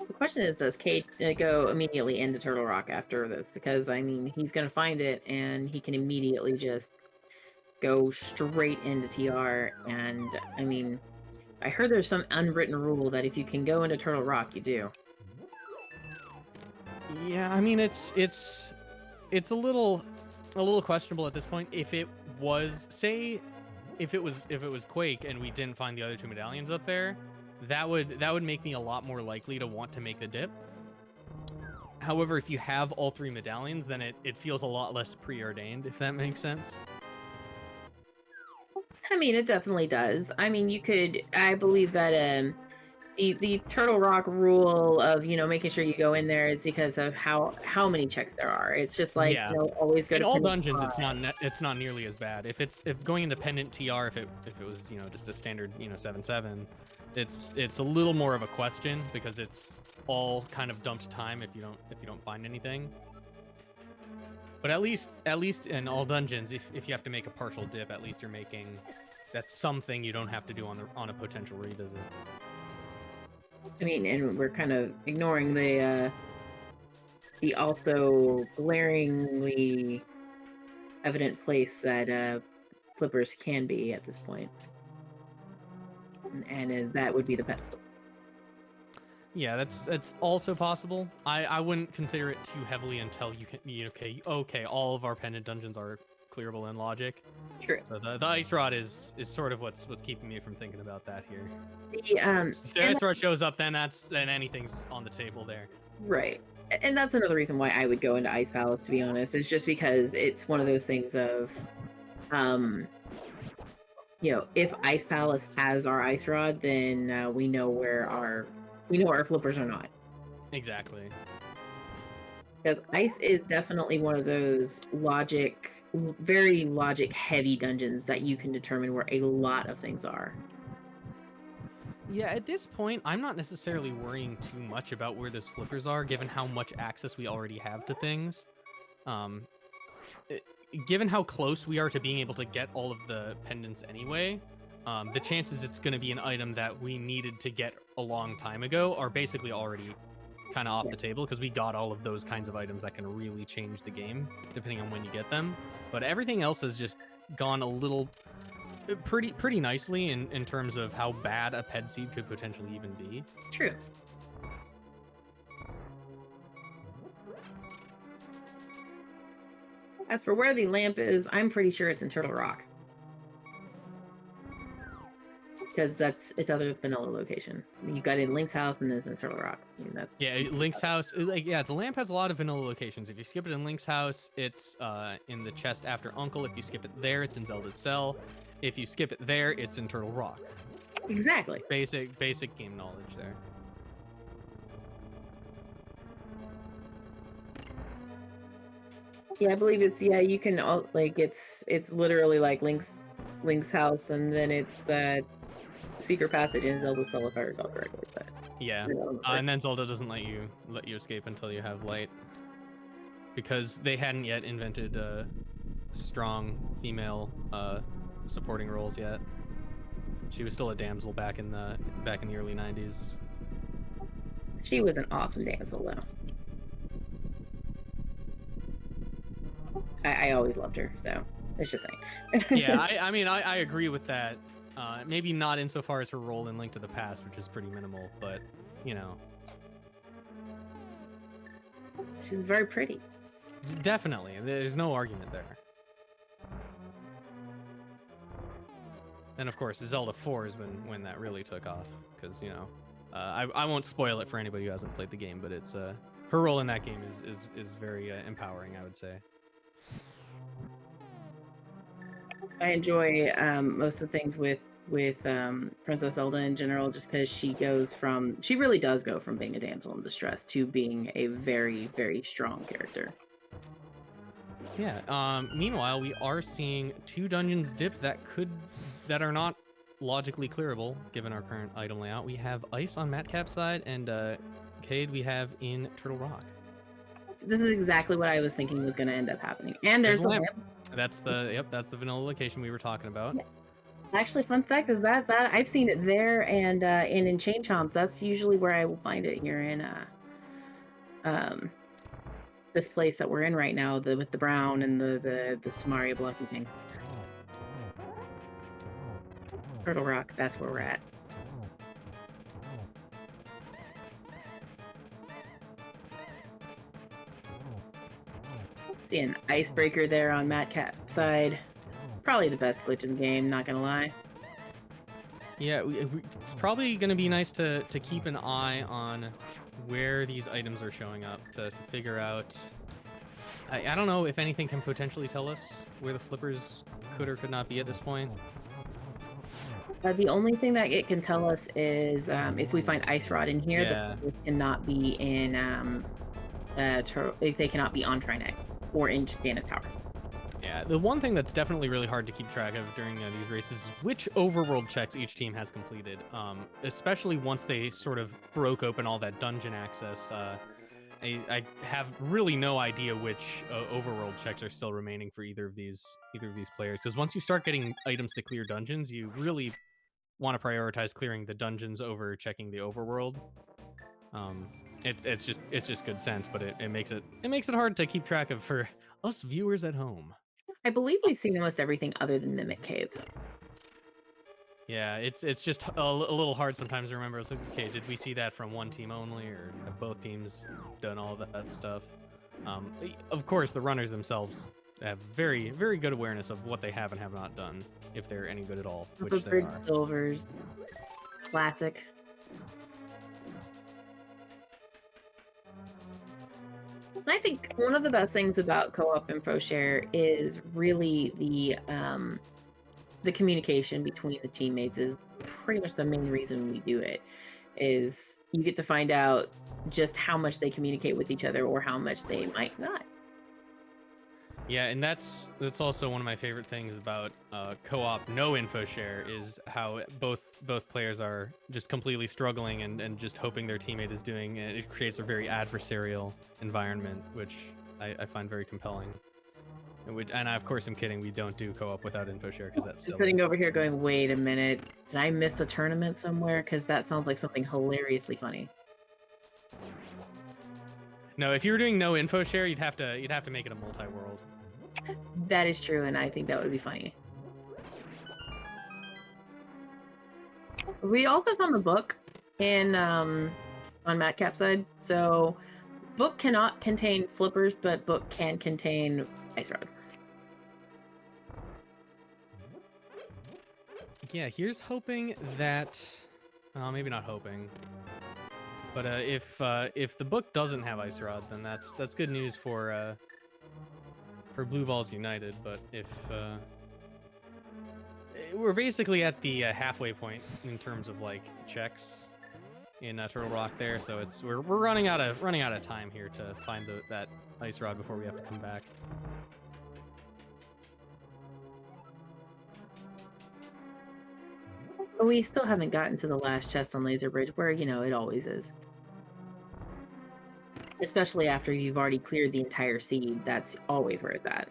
The question is, does Kaede go immediately into Turtle Rock after this? Because, I mean, he's going to find it, and he can immediately just go straight into TR. And, I mean, I heard there's some unwritten rule that if you can go into Turtle Rock, you do. Yeah, I mean, it's a little questionable at this point. If it was, say, if it was Quake and we didn't find the other 2 medallions up there, that would make me a lot more likely to want to make the dip. However, if you have all 3 medallions, then it feels a lot less preordained, if that makes sense. I mean, it definitely does. I mean, I believe that the Turtle Rock rule of, making sure you go in there is because of how many checks there are. It's just like, Yeah. always go In to all Pendant dungeons, TR. it's not nearly as bad. If going into Pendant TR, if it was just a standard 7/7, it's a little more of a question because it's all kind of dumped time if you don't find anything. But at least in all dungeons, if you have to make a partial dip, at least that's something you don't have to do on a potential revisit. I mean, and we're kind of ignoring the also glaringly evident place that flippers can be at this point. And that would be the pedestal. Yeah, that's also possible. I wouldn't consider it too heavily until you can okay, all of our pendant dungeons are clearable in logic. True. So the ice rod is sort of what's keeping me from thinking about that here. If the And ice rod shows up, then anything's on the table there. right. And that's another reason why I would go into Ice Palace, to be honest, is just because it's one of those things of, if Ice Palace has our ice rod, then we know where our flippers are not. Exactly. Because ice is definitely one of those very logic heavy dungeons that you can determine where a lot of things are. Yeah, at this point, I'm not necessarily worrying too much about where those flippers are, given how much access we already have to things. Um, Given how close we are to being able to get all of the pendants anyway, the chances it's going to be an item that we needed to get a long time ago are basically already kind of off the table, because we got all of those kinds of items that can really change the game depending on when you get them. But everything else has just gone a little pretty nicely in terms of how bad a ped seed could potentially even be. True. As for where the lamp is, I'm pretty sure it's in Turtle Rock. Because that's its other vanilla location. You got it in Link's house and then it's in Turtle Rock. I mean, that's Link's house. The lamp has a lot of vanilla locations. If you skip it in Link's house, it's in the chest after Uncle. If you skip it there, it's in Zelda's cell. If you skip it there, it's in Turtle Rock. Exactly. Basic game knowledge there. Yeah, I believe it's you can it's literally like Link's house, and then it's secret passage in Zelda's cell, if I recall correctly. But yeah, and then Zelda doesn't let you escape until you have light, because they hadn't yet invented strong female supporting roles yet. She was still a damsel back in the early 90s. She was an awesome damsel, though. I always loved her, so it's just saying. Yeah, I agree with that. Maybe not insofar as her role in Link to the Past, which is pretty minimal, but she's very pretty. Definitely, there's no argument there. And of course, Zelda 4 is when that really took off, because I won't spoil it for anybody who hasn't played the game, but it's her role in that game is very empowering, I would say. I enjoy most of the things with Princess Zelda in general, just because she really does go from being a damsel in distress to being a very, very strong character. Yeah. Meanwhile, we are seeing 2 dungeons dipped that are not logically clearable given our current item layout. We have Ice on Matkap's side, and Kaede we have in Turtle Rock. This is exactly what I was thinking was going to end up happening. And there's the lamp. That's the vanilla location we were talking about. Yeah. Actually, fun fact is that I've seen it there, and in Chain Chomps. That's usually where I will find it here in this place that we're in right now, with the brown and the Samaria blocky things. Turtle Rock, that's where we're at. See an icebreaker there on Matkap's side. Probably the best glitch in the game, not gonna lie. Yeah, it's probably gonna be nice to keep an eye on where these items are showing up to figure out. I don't know if anything can potentially tell us where the flippers could or could not be at this point. The only thing that it can tell us is if we find Ice Rod in here, the flippers cannot be in they cannot be on Shrine X or in Janus Tower. Yeah, the one thing that's definitely really hard to keep track of during these races is which overworld checks each team has completed, especially once they sort of broke open all that dungeon access. I have really no idea which overworld checks are still remaining for either of these players, because once you start getting items to clear dungeons, you really want to prioritize clearing the dungeons over checking the overworld. It's just good sense, but it makes it hard to keep track of for us viewers at home. I believe we've seen almost everything other than Mimic Cave. Yeah, it's just a little hard sometimes to remember. It's like, okay, did we see that from one team only, or have both teams done all that stuff? Of course, the runners themselves have very, very good awareness of what they have and have not done, if they're any good at all, which they Bridge are. Silvers. Classic. And I think one of the best things about co-op info share is really the communication between the teammates is pretty much the main reason we do it. Is you get to find out just how much they communicate with each other or how much they might not. Yeah, and that's also one of my favorite things about co-op no info share is how both players are just completely struggling and just hoping their teammate is doing. And it creates a very adversarial environment, which I find very compelling. And I, of course, I'm kidding. We don't do co-op without info share because that's I'm silly. sitting over here going, wait a minute, did I miss a tournament somewhere? Because that sounds like something hilariously funny. No, if you were doing no info share, you'd have to make it a multi-world. That is true, and I think that would be funny. We also found the book in on Matkap side. So book cannot contain flippers, but book can contain ice rod. Yeah, here's hoping that, maybe not hoping, but if the book doesn't have ice rod, then that's good news for Blue Balls United. But if we're basically at the halfway point in terms of like checks in Turtle Rock there, so we're running out of time here to find that ice rod before we have to come back. But we still haven't gotten to the last chest on Laser Bridge, where it always is. Especially after you've already cleared the entire seed, that's always where it's at.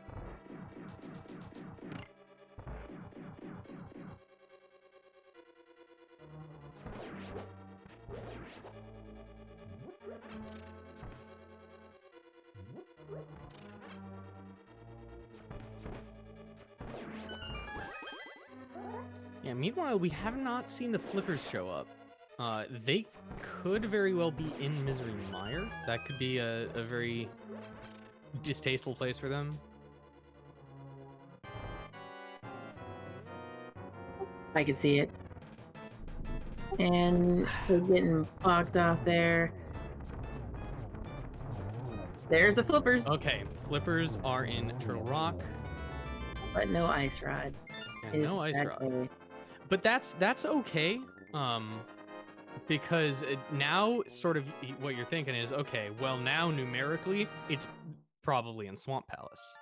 Yeah, meanwhile, we have not seen the flippers show up. They could very well be in Misery Mire. That could be a very distasteful place for them. I can see it. And we're getting blocked off there. There's the flippers. Okay, flippers are in Turtle Rock. But no ice rod. And no ice rod. But that's okay. Because now sort of what you're thinking is, okay, well now numerically it's probably in Swamp Palace.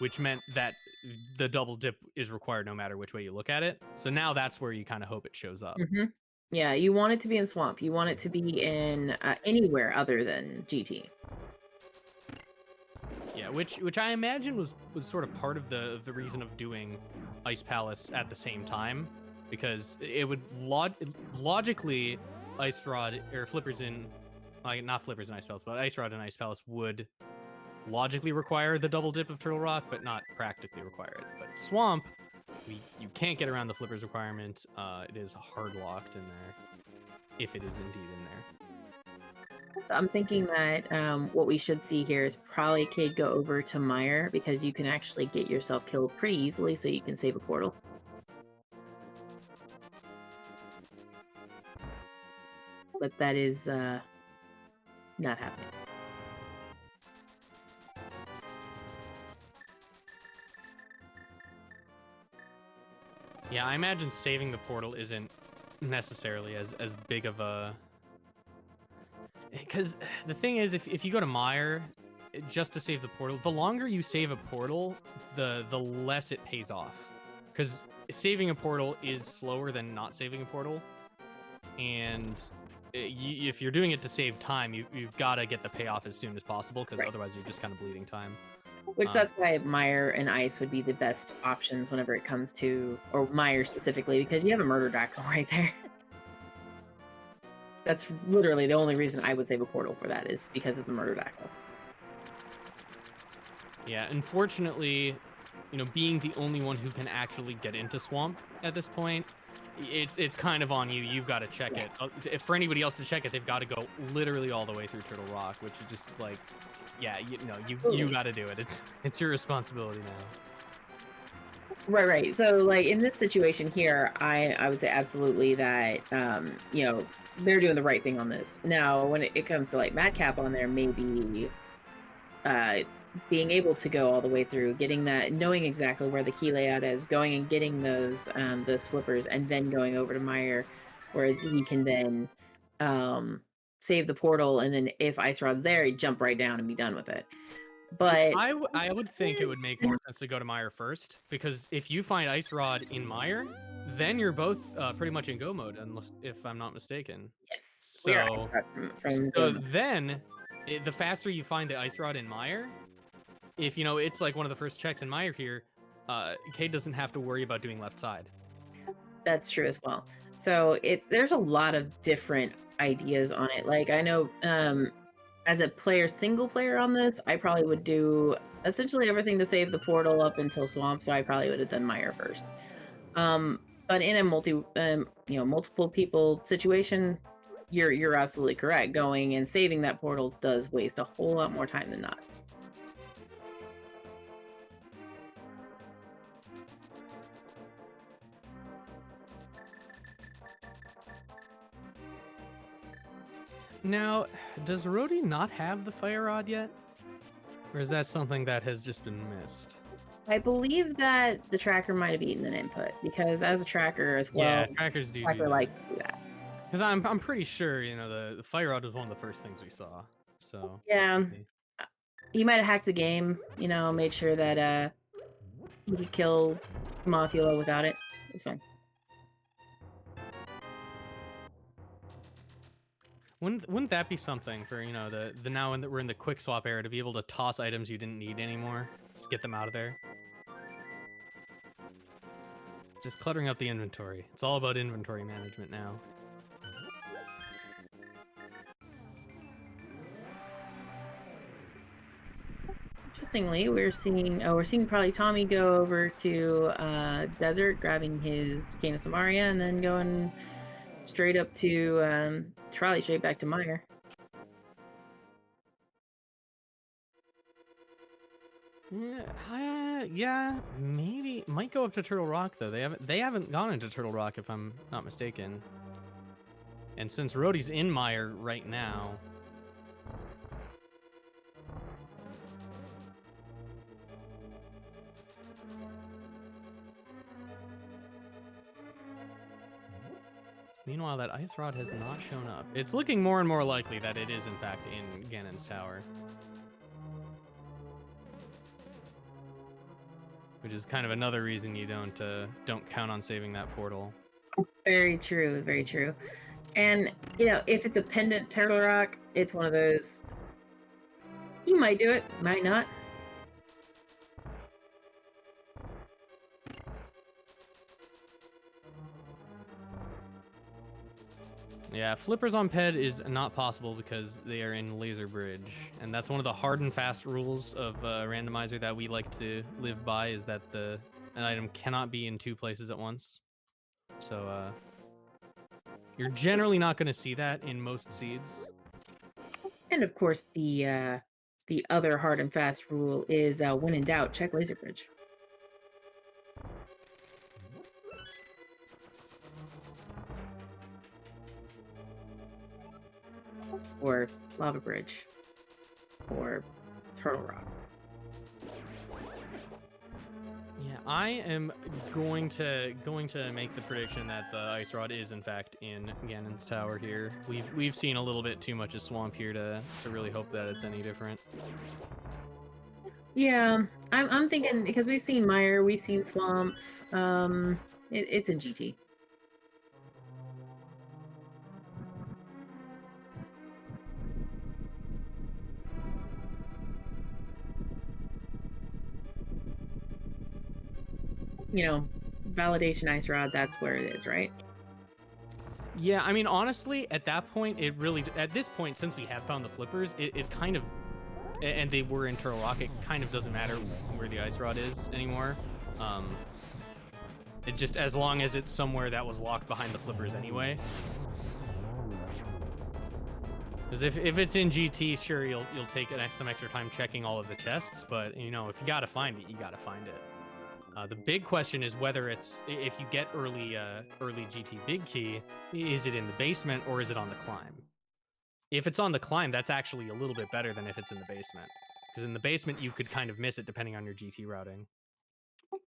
Which meant that the double dip is required no matter which way you look at it. So now that's where you kind of hope it shows up. Mm-hmm. Yeah, you want it to be in Swamp. You want it to be in anywhere other than GT. Yeah, which I imagine was sort of part of the reason of doing Ice Palace at the same time, because it would logically Ice Rod or Flippers in, like not Flippers and Ice Palace, but Ice Rod and Ice Palace would logically require the double dip of Turtle Rock, but not practically require it. But Swamp, you can't get around the Flippers requirement. It is hard locked in there, if it is indeed in there. So I'm thinking that what we should see here is probably Kaede go over to Mire, because you can actually get yourself killed pretty easily, so you can save a portal. But that is not happening. Yeah, I imagine saving the portal isn't necessarily as big of a... Because the thing is, if you go to Mire just to save the portal, the longer you save a portal, the less it pays off. Because saving a portal is slower than not saving a portal. And if you're doing it to save time, you've got to get the payoff as soon as possible, because otherwise you're just kind of bleeding time. Which that's why Mire and Ice would be the best options whenever it comes to, or Mire specifically, because you have a Murder Dactyl right there. That's literally the only reason I would save a portal for that, is because of the Murder Dactyl. Yeah, unfortunately, being the only one who can actually get into Swamp at this point, it's kind of on you. You've got to check it. For anybody else to check it, they've got to go literally all the way through Turtle Rock, which is just like, yeah, you Totally. got to do it. It's your responsibility now. Right. So like in this situation here, I would say absolutely that they're doing the right thing on this. Now, when it comes to like Madcap on there, maybe uh being able to go all the way through, getting that, knowing exactly where the key layout is, going and getting those flippers, and then going over to Meyer, where he can then save the portal, and then if Ice Rod's there, you jump right down and be done with it. But I would think it would make more sense to go to Meyer first, because if you find Ice Rod in Meyer, then you're both pretty much in go mode, unless if I'm not mistaken. yes, we are So from so Goma. then the faster you find the Ice Rod in Meyer, if it's like one of the first checks in Meyer here, Kaede doesn't have to worry about doing left side. That's true as well. So there's a lot of different ideas on it. Like I know as a single player on this, I probably would do essentially everything to save the portal up until Swamp, so I probably would have done Meyer first. But in a multiple people situation, you're absolutely correct. Going and saving that portals does waste a whole lot more time than not. Now, does TheRoti not have the fire rod yet? Or is that something that has just been missed? I believe that the tracker might have eaten an input, because as a tracker as well, Yeah, trackers do tracker that. likes to do that. Because I'm pretty sure, the fire rod was one of the first things we saw. So Yeah. He might have hacked the game, made sure that he could kill Mothula without it. It's fine. Wouldn't that be something for the now that we're in the quick swap era, to be able to toss items you didn't need anymore, just get them out of there, just cluttering up the inventory. It's all about inventory management now. Interestingly, we're seeing probably Tommy go over to Desert, grabbing his Cane of Samaria, and then going straight up to Trolley, straight back to Meyer. Yeah, maybe might go up to Turtle Rock though. They haven't gone into Turtle Rock, if I'm not mistaken. And since TheRoti's in Meyer right now, meanwhile that Ice Rod has not shown up. It's looking more and more likely that it is in fact in Ganon's tower, which is kind of another reason you don't count on saving that portal. Very true, very true. And if it's a pendant Turtle Rock, it's one of those. You might do it, might not. Yeah, flippers on Ped is not possible because they are in Laser Bridge, and that's one of the hard and fast rules of randomizer that we like to live by, is that an item cannot be in two places at once. So you're generally not going to see that in most seeds. And of course, the other hard and fast rule is when in doubt, check Laser Bridge. Or Lava Bridge. Or Turtle Rock. Yeah, I am going to make the prediction that the Ice Rod is in fact in Ganon's tower here. We've seen a little bit too much of Swamp here to really hope that it's any different. Yeah, I'm thinking, because we've seen Meyer, we've seen Swamp. It's in GT. Validation Ice Rod, that's where it is, right? Yeah, I mean, honestly, at this point, since we have found the flippers, it kind of, and they were in Turtle Rock, it kind of doesn't matter where the Ice Rod is anymore. It just, as long as it's somewhere that was locked behind the flippers anyway. Because if it's in GT, sure, you'll take some extra time checking all of the chests, but if you gotta find it, you gotta find it. The big question is whether it's if you get early GT big key, is it in the basement or is it on the climb? If it's on the climb, that's actually a little bit better than if it's in the basement. Because in the basement, you could kind of miss it depending on your GT routing.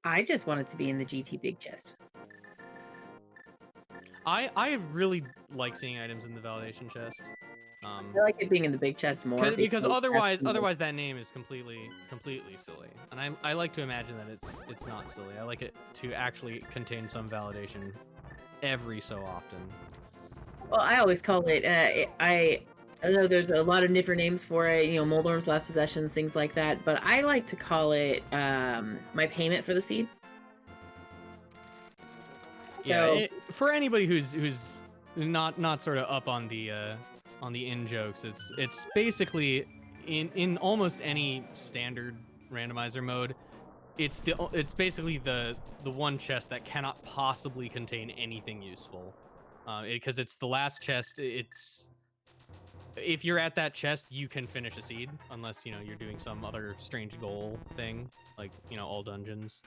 I just want it to be in the GT big chest. I really like seeing items in the validation chest. I like it being in the big chest more Because otherwise that name is completely silly. And I like to imagine that it's not silly. I like it to actually contain some validation every so often. Well, I always call it. I know there's a lot of different names for it. Moldorm's Last Possessions, things like that. But I like to call it my payment for the seed. Yeah, for anybody who's not sort of up on the in jokes, it's basically in almost any standard randomizer mode, it's basically the one chest that cannot possibly contain anything useful, because it's the last chest. If you're at that chest, you can finish a seed unless you're doing some other strange goal thing like all dungeons.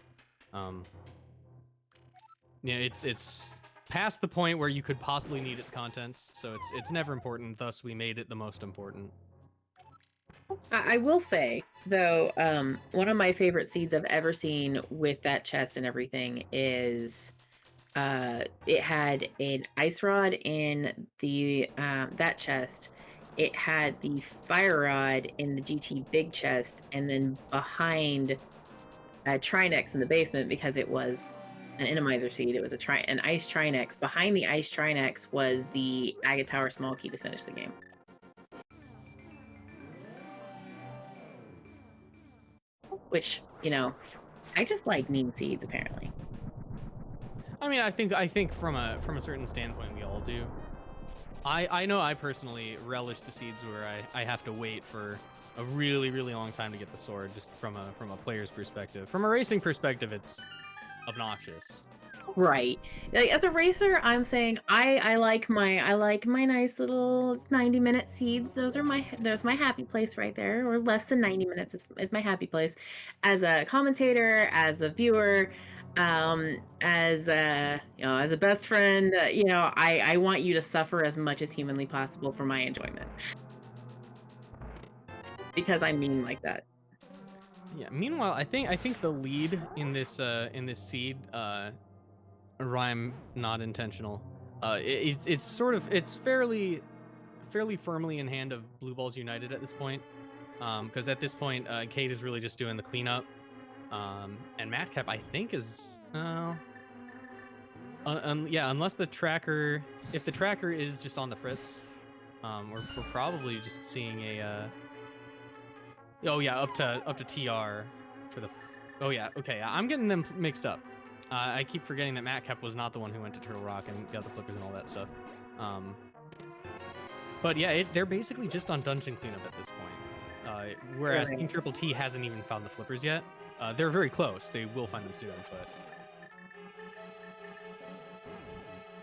It's past the point where you could possibly need its contents, so it's never important. Thus, we made it the most important. I will say, though, one of my favorite seeds I've ever seen with that chest and everything is it had an ice rod in the that chest. It had the fire rod in the GT big chest, and then behind Trinex in the basement, because it was an Inemizer seed. It was an ice Trinex. Behind the ice Trinex was the Agate Tower small key to finish the game. Which, I just like mean seeds, apparently. I mean, I think from a certain standpoint, we all do. I know I personally relish the seeds where I have to wait for a really, really long time to get the sword, just from a player's perspective. From a racing perspective, it's obnoxious. Right. Like, as a racer, I'm saying I like my nice little 90-minute seeds. There's my happy place right there, or less than 90 minutes is my happy place. As a commentator, as a viewer, as a best friend, I want you to suffer as much as humanly possible for my enjoyment. Because I mean like that. Yeah. Meanwhile, I think the lead in this seed rhyme not intentional. It's fairly firmly in hand of Blue Balls United at this point. Because at this point, Kaede is really just doing the cleanup. And Matkap, I think, is unless the tracker, if the tracker is just on the fritz, we're probably just seeing a oh yeah, up to TR for the oh yeah, okay, I'm getting them mixed up. I keep forgetting that Matkap was not the one who went to Turtle Rock and got the flippers and all that stuff. But yeah, they're basically just on dungeon cleanup at this point. Whereas Team Triple T hasn't even found the flippers yet. They're very close. They will find them soon, but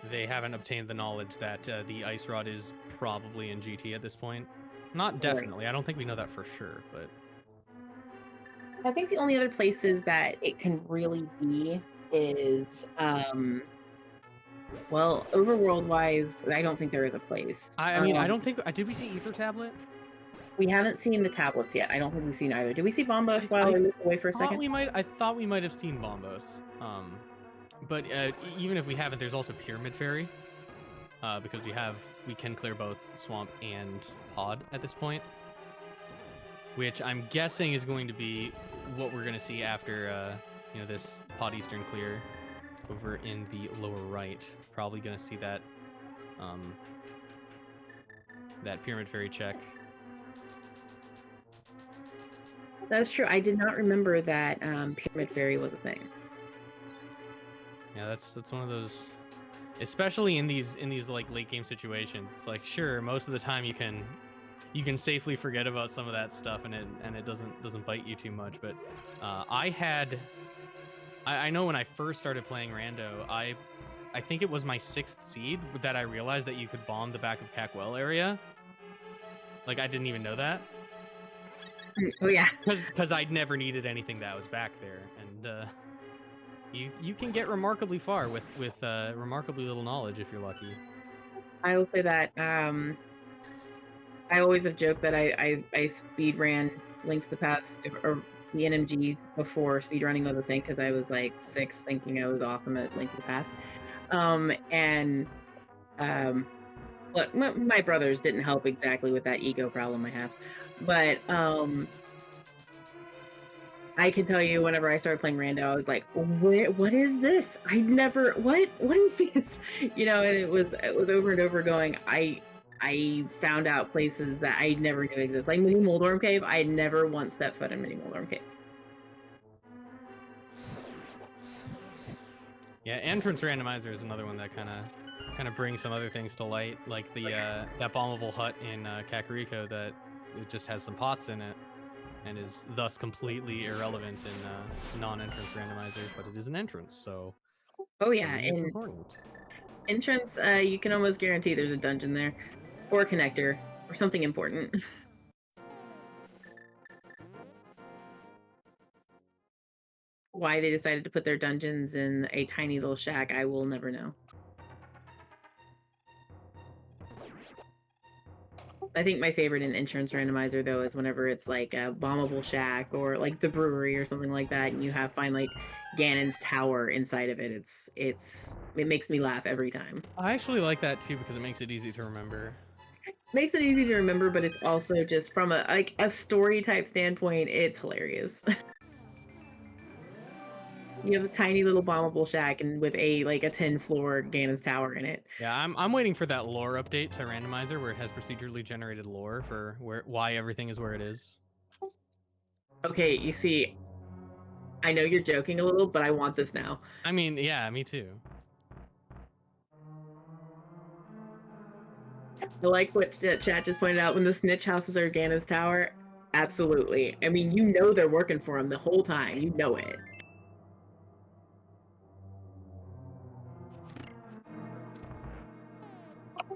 they haven't obtained the knowledge that the Ice Rod is probably in GT at this point. Not definitely. I don't think we know that for sure, but I think the only other places that it can really be is well, overworld wise, I don't think there is a place. I mean, I don't think did we see Ether Tablet? We haven't seen the tablets yet. I don't think we've seen either. Did we see Bombos while I moved away for a second? I thought we might have seen Bombos. But even if we haven't, there's also Pyramid Fairy. Because we can clear both Swamp and Pod at this point. Which I'm guessing is going to be what we're going to see after this Pod Eastern clear over in the lower right. Probably going to see that that Pyramid Fairy check. That's true. I did not remember that Pyramid Fairy was a thing. Yeah, that's one of those, especially in these like late game situations. It's like, sure, most of the time you can safely forget about some of that stuff and it doesn't bite you too much. But I know when I first started playing Rando, I think it was my 6th seed that I realized that you could bomb the back of Cackwell area. Like, I didn't even know that. Oh yeah. Because I'd never needed anything that was back there, and you can get remarkably far with remarkably little knowledge if you're lucky. I will say that I always have joked that I speed ran Link to the Past or the NMG before speedrunning was a thing because I was like 6 thinking I was awesome at Link to the Past. And look, my brothers didn't help exactly with that ego problem I have. But I can tell you whenever I started playing Rando, I was like, what is this? I never what is this? You know, and it was over and over going, I found out places that I never knew exist. Like Mini Moldorm Cave, I never once stepped foot in Mini Moldorm Cave. Yeah, entrance randomizer is another one that kind of brings some other things to light, like the that bombable hut in Kakariko that it just has some pots in it and is thus completely irrelevant in non-entrance randomizer, but it is an entrance, so oh yeah, something is and important. entrance, you can almost guarantee there's a dungeon there, or a connector, or something important. Why they decided to put their dungeons in a tiny little shack, I will never know. I think my favorite in Entrance Randomizer, though, is whenever it's like a bombable shack or like the brewery or something like that, and you find like Ganon's tower inside of it. It makes me laugh every time. I actually like that too because it makes it easy to remember. Makes it easy to remember, but it's also just from a story type standpoint, it's hilarious. You have this tiny little bombable shack and with a 10-floor Ganon's tower in it. Yeah, I'm waiting for that lore update to randomizer where it has procedurally generated lore for why everything is where it is. Okay, you see, I know you're joking a little, but I want this now. I mean, yeah, me too. I like what chat just pointed out when the snitch houses are Ganon's tower. Absolutely. I mean, you know they're working for him the whole time. You know it.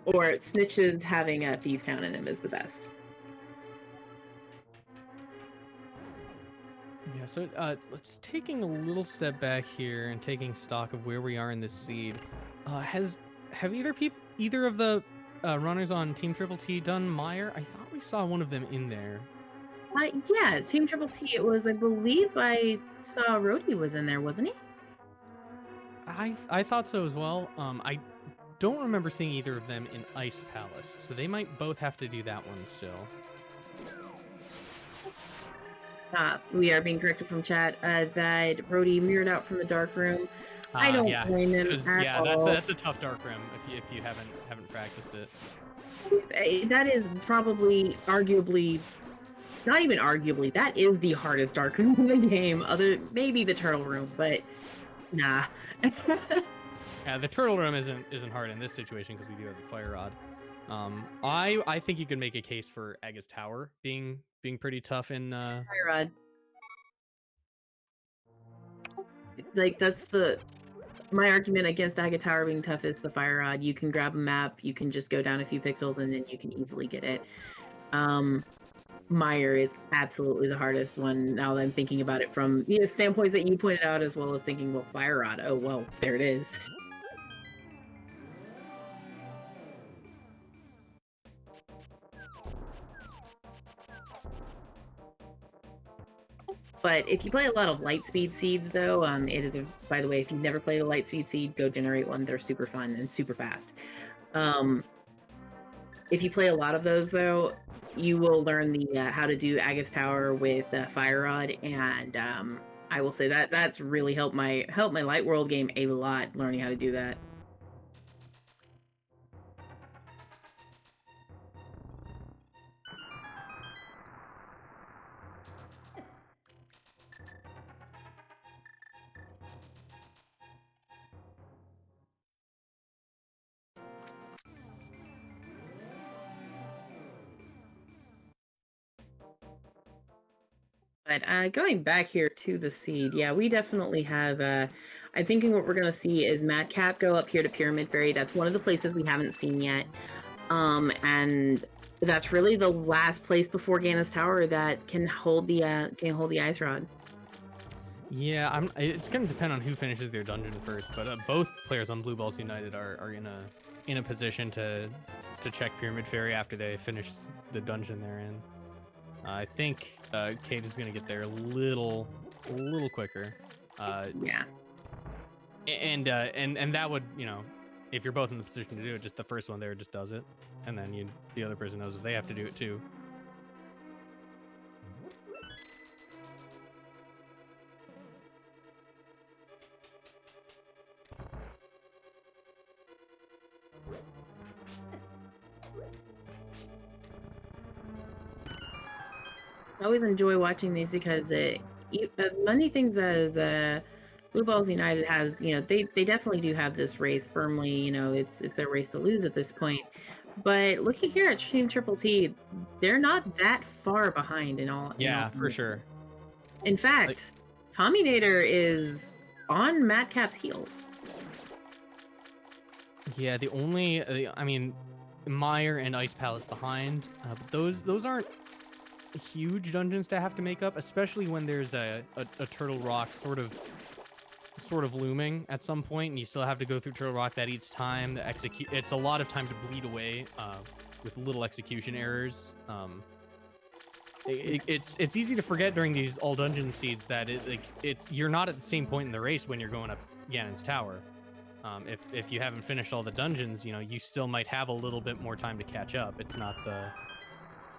Or snitches having a Thieves Town in him is the best. Yeah, so let's taking a little step back here and taking stock of where we are in this seed. Have either of the runners on Team Triple T done Meyer? I thought we saw one of them in there. Yeah, Team Triple T. It was, I believe, I saw TheRoti was in there, wasn't he? I thought so as well. I don't remember seeing either of them in Ice Palace, so they might both have to do that one still. We are being corrected from chat that TheRoti mirrored out from the dark room. I don't blame him at all. That's a tough dark room if you haven't practiced it. That is probably arguably, not even arguably, that is the hardest dark room in the game. Maybe the turtle room, but nah. Yeah, the turtle room isn't hard in this situation because we do have the fire rod. I think you could make a case for Aga's Tower being pretty tough in fire rod. Like that's my argument against Aga Tower being tough is the fire rod. You can grab a map, you can just go down a few pixels, and then you can easily get it. Meyer is absolutely the hardest one now that I'm thinking about it from the standpoints that you pointed out, as well as thinking, well, fire rod. Oh well, there it is. But if you play a lot of Lightspeed seeds, though, it is by the way, if you've never played a Lightspeed seed, go generate one. They're super fun and super fast. If you play a lot of those, though, you will learn the how to do Aga's Tower with Fire Rod, and I will say that that's really helped my Light World game a lot, learning how to do that. But going back here to the seed, yeah, we definitely have, I'm thinking what we're going to see is Matkap go up here to Pyramid Fairy. That's one of the places we haven't seen yet. And That's really the last place before Ganon's Tower that can hold the ice rod. Yeah, it's gonna depend on who finishes their dungeon first, but both players on Blue Balls United are in a position to check Pyramid Fairy after they finish the dungeon they're in. I think Kaede is gonna get there a little quicker. Yeah. And that would, if you're both in the position to do it, just the first one there just does it, and then the other person knows if they have to do it too. I always enjoy watching these because as many things as Blue Balls United has, they definitely do have this race firmly. It's their race to lose at this point. But looking here at Team Triple T, they're not that far behind in all. Yeah, for sure. In fact, TommyNator is on Matkap's heels. Yeah, I mean, Mire and Ice Palace behind, but those aren't huge dungeons to have to make up, especially when there's a Turtle Rock sort of looming at some point, and you still have to go through Turtle Rock. That eats time. It's a lot of time to bleed away with little execution errors. It's easy to forget during these all dungeon seeds that you're not at the same point in the race when you're going up Ganon's Tower. If you haven't finished all the dungeons, you still might have a little bit more time to catch up.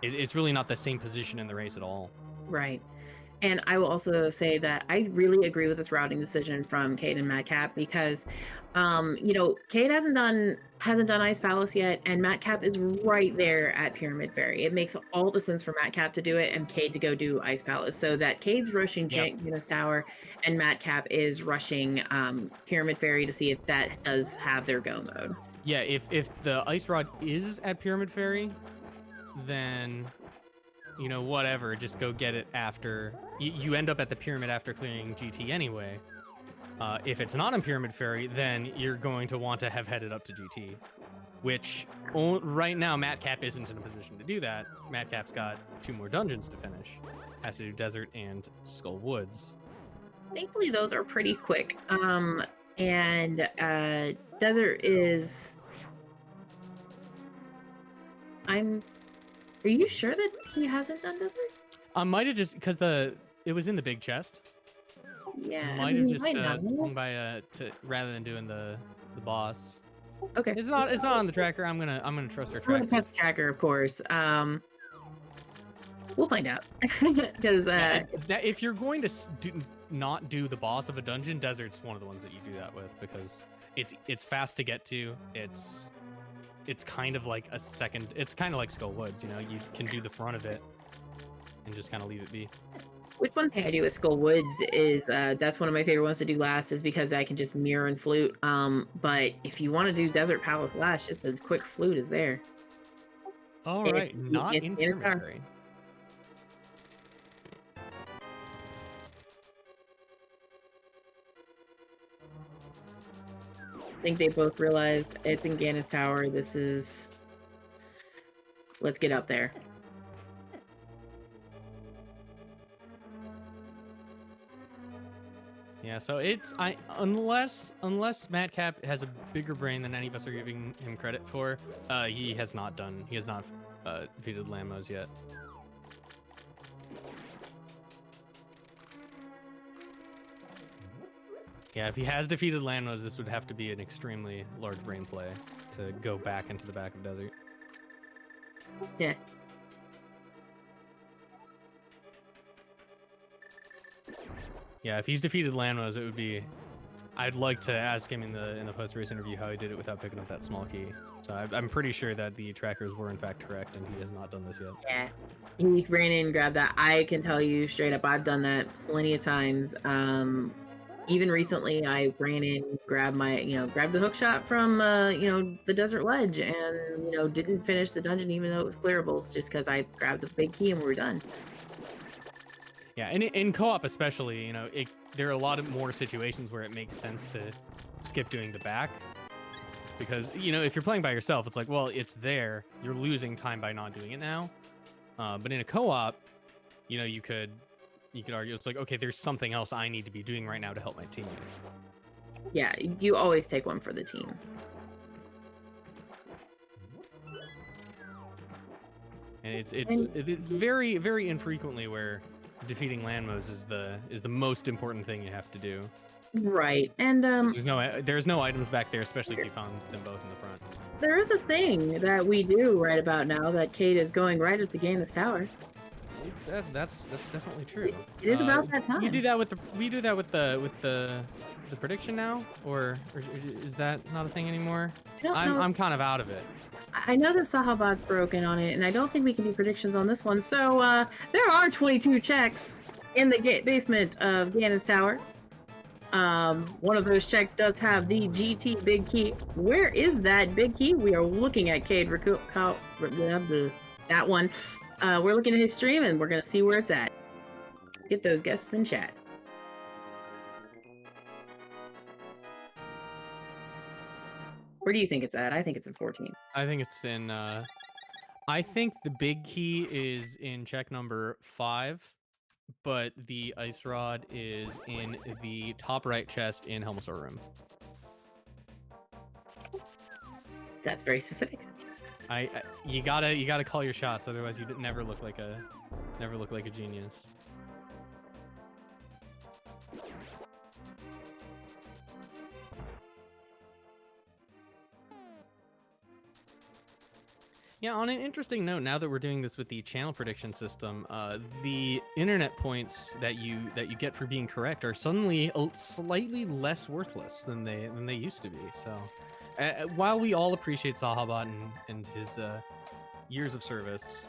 It's really not the same position in the race at all. Right. And I will also say that I really agree with this routing decision from Kaede and Matkap because, Kaede hasn't done Ice Palace yet, and Matkap is right there at Pyramid Fairy. It makes all the sense for Matkap to do it and Kaede to go do Ice Palace, so that Cade's rushing Ganon's Tower, and Matkap is rushing Pyramid Fairy to see if that does have their go mode. Yeah, if the Ice Rod is at Pyramid Fairy, then whatever, just go get it after you end up at the pyramid after clearing GT anyway. If it's not in Pyramid Fairy, then you're going to want to have headed up to GT, which right now Matkap isn't in a position to do that. Matkap's got 2 more dungeons to finish. Has to do Desert and Skull Woods. Thankfully, those are pretty quick. And Desert is... Are you sure that he hasn't done Desert? Might have just because it was in the big chest. Yeah, might have just swung by rather than doing the boss. Okay, it's not on the tracker. I'm gonna trust our tracker. Trust tracker, of course. We'll find out because if you're going to not do the boss of a dungeon, Desert's one of the ones that you do that with because it's fast to get to. It's kind of like it's kind of like Skull Woods, you can do the front of it and just kind of leave it be. Which one thing I do with Skull Woods is that's one of my favorite ones to do last is because I can just mirror and flute. But if you want to do Desert Palace last, just a quick flute is there. All right, not in Pyramid Fairy. I think they both realized it's in Ganon's Tower. Let's get up there. Yeah, so unless Matkap has a bigger brain than any of us are giving him credit for, he has not defeated Lamos yet. Yeah, if he has defeated Lamos, this would have to be an extremely large brain play to go back into the back of Desert. Yeah. Yeah, if he's defeated Lamos, it would be... I'd like to ask him in the post-race interview how he did it without picking up that small key. So I'm pretty sure that the trackers were in fact correct, and he has not done this yet. Yeah, he ran in and grabbed that. I can tell you straight up, I've done that plenty of times. Even recently, I ran in, grabbed the hook shot from, the Desert Ledge, and, didn't finish the dungeon even though it was clearables, just because I grabbed the big key and we were done. Yeah, and in co-op especially, there are a lot of more situations where it makes sense to skip doing the back. because if you're playing by yourself, it's like, well, it's there. You're losing time by not doing it now. But in a co-op, you could argue it's like, okay, there's something else I need to be doing right now to help my teammate. Yeah, you always take one for the team. And it's very, very infrequently where defeating Lanmos is the most important thing you have to do. Right, and there's no items back there, especially if you found them both in the front. there is a thing that we do right about now that Kaede is going right at the Gainus Tower. That's definitely true. It is about that time. We do that with the prediction now, or is that not a thing anymore? I'm kind of out of it. I know that Sahabad's broken on it, and I don't think we can do predictions on this one. So there are 22 checks in the basement of Gainus Tower. One of those checks does have the GT big key. Where is that big key? We are looking at Kaede that one. We're looking at his stream, and we're gonna see where it's at. Get those guests in chat. Where do you think it's at? I think it's in 14. I think it's in. I think the big key is in check number 5, but the ice rod is in the top right chest in Helmasaur room. That's very specific. You gotta call your shots, otherwise you never look like a genius. Yeah, on an interesting note, now that we're doing this with the channel prediction system, the internet points that you get for being correct are suddenly slightly less worthless than they used to be. So, while we all appreciate Sahabat and his years of service,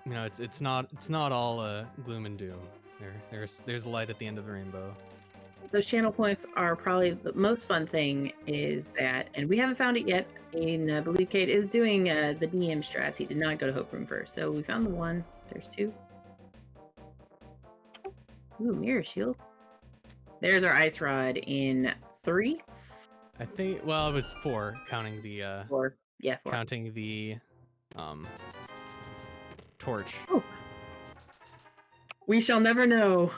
it's not all gloom and doom. There's light at the end of the rainbow. Those channel points are probably the most fun thing is that, and we haven't found it yet, and I believe Kaede is doing the DM strats. He did not go to Hope Room first. So we found the one. There's 2. Ooh, Mirror Shield. There's our Ice Rod in 3. I think, well, it was 4, counting the... 4. Yeah, 4. Counting the torch. Oh. We shall never know.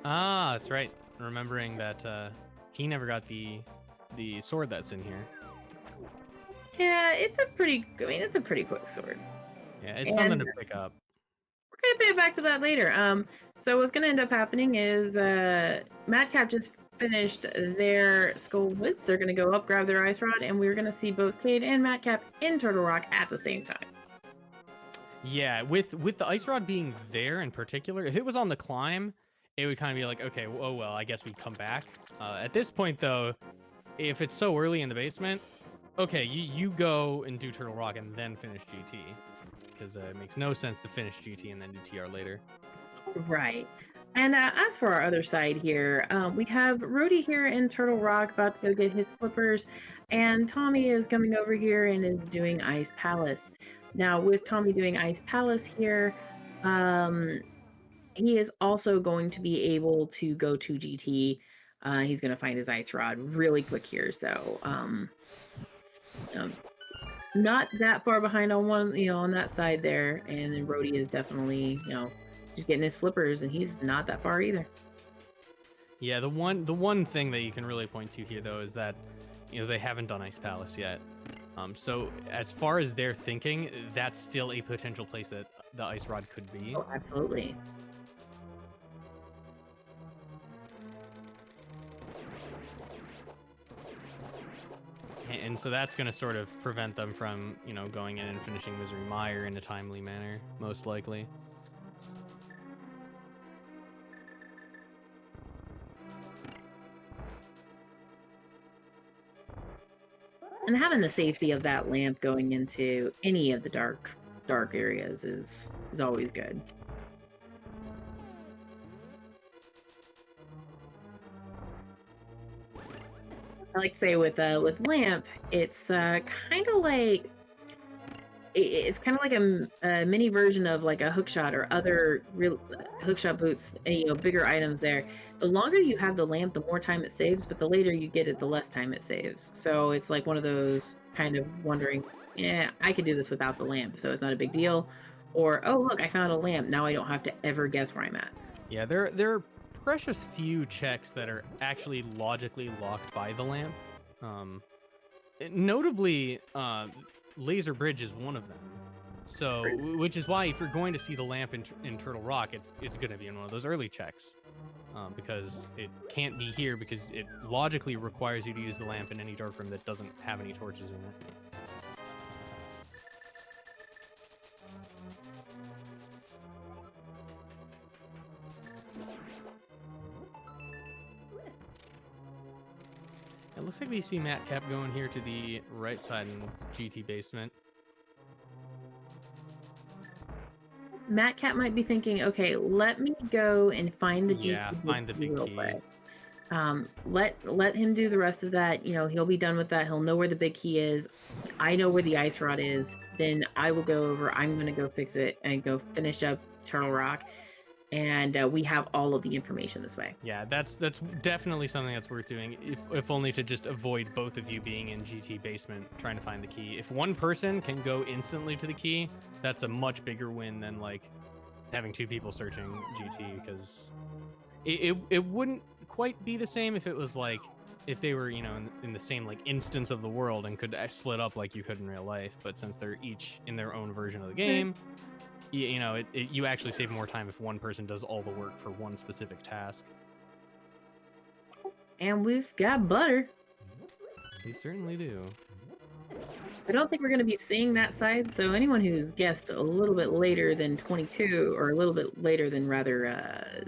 Ah, that's right. Remembering that he never got the sword that's in here. Yeah, it's a pretty quick sword. Yeah, it's something to pick up. We're gonna pay back to that later. So what's gonna end up happening is Matkap just finished their Skull Woods. They're gonna go up, grab their Ice Rod, and we're gonna see both Kaede and Matkap in Turtle Rock at the same time. Yeah, with the Ice Rod being there in particular, if it was on the climb, it would kind of be like, okay, oh well, I guess we'd come back. At this point, though, if it's so early in the basement, okay, you go and do Turtle Rock and then finish GT, because it makes no sense to finish GT and then do TR later. Right. And as for our other side here, we have Roti here in Turtle Rock about to go get his flippers, and Tommy is coming over here and is doing Ice Palace. Now, with Tommy doing Ice Palace here, he is also going to be able to go to GT. He's going to find his Ice Rod really quick here, so not that far behind on on that side there. And then Roti is definitely, just getting his flippers, and he's not that far either. Yeah, the one thing that you can really point to here, though, is that they haven't done Ice Palace yet. So as far as they're thinking, that's still a potential place that the Ice Rod could be. Oh, absolutely. And so that's going to sort of prevent them from, going in and finishing Misery Mire in a timely manner, most likely. And having the safety of that lamp going into any of the dark areas is always good. I like to say with lamp, it's kind of like it's kind of like a mini version of like a hookshot or other real hookshot boots, and, bigger items there. The longer you have the lamp, the more time it saves, but the later you get it, the less time it saves. So it's like one of those kind of wondering, yeah, I could do this without the lamp, so it's not a big deal. Or, oh, look, I found a lamp. Now I don't have to ever guess where I'm at. Yeah, there are precious few checks that are actually logically locked by the lamp. Notably, Laser Bridge is one of them. So, which is why if you're going to see the lamp in Turtle Rock, it's going to be in one of those early checks, because it can't be here because it logically requires you to use the lamp in any dark room that doesn't have any torches in it. It looks like we see Matkap going here to the right side in GT basement. Matkap might be thinking, okay, let me go and find the GT find the big real key. quick. Let him do the rest of that. He'll be done with that. He'll know where the big key is. I know where the ice rod is. Then I will go over. I'm going to go fix it and go finish up Turtle Rock. And we have all of the information this way. Yeah, that's definitely something that's worth doing, if only to just avoid both of you being in GT basement trying to find the key. If one person can go instantly to the key, that's a much bigger win than like having two people searching GT, because it wouldn't quite be the same if it was like if they were in the same like instance of the world and could split up like you could in real life. But since they're each in their own version of the game, you actually save more time if one person does all the work for one specific task. And we've got butter. We certainly do. I don't think we're going to be seeing that side, so anyone who's guessed a little bit later than 22, or a little bit later than rather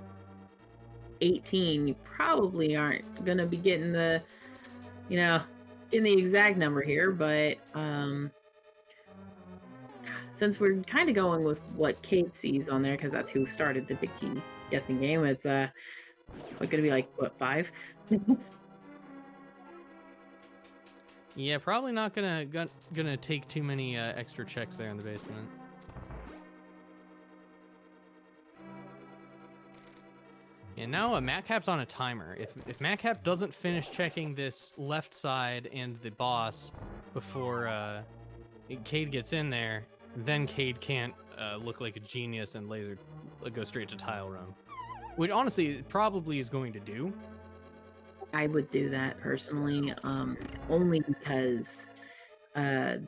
18, you probably aren't going to be getting the, in the exact number here, but since we're kind of going with what Kaede sees on there, because that's who started the big key guessing game, it's going to be like, what, 5? Yeah, probably not gonna take too many extra checks there in the basement. And now Matkap's on a timer. If Matkap doesn't finish checking this left side and the boss before Kaede gets in there, then Kaede can't look like a genius and go straight to tile room. Which honestly probably is going to do. I would do that personally, only because if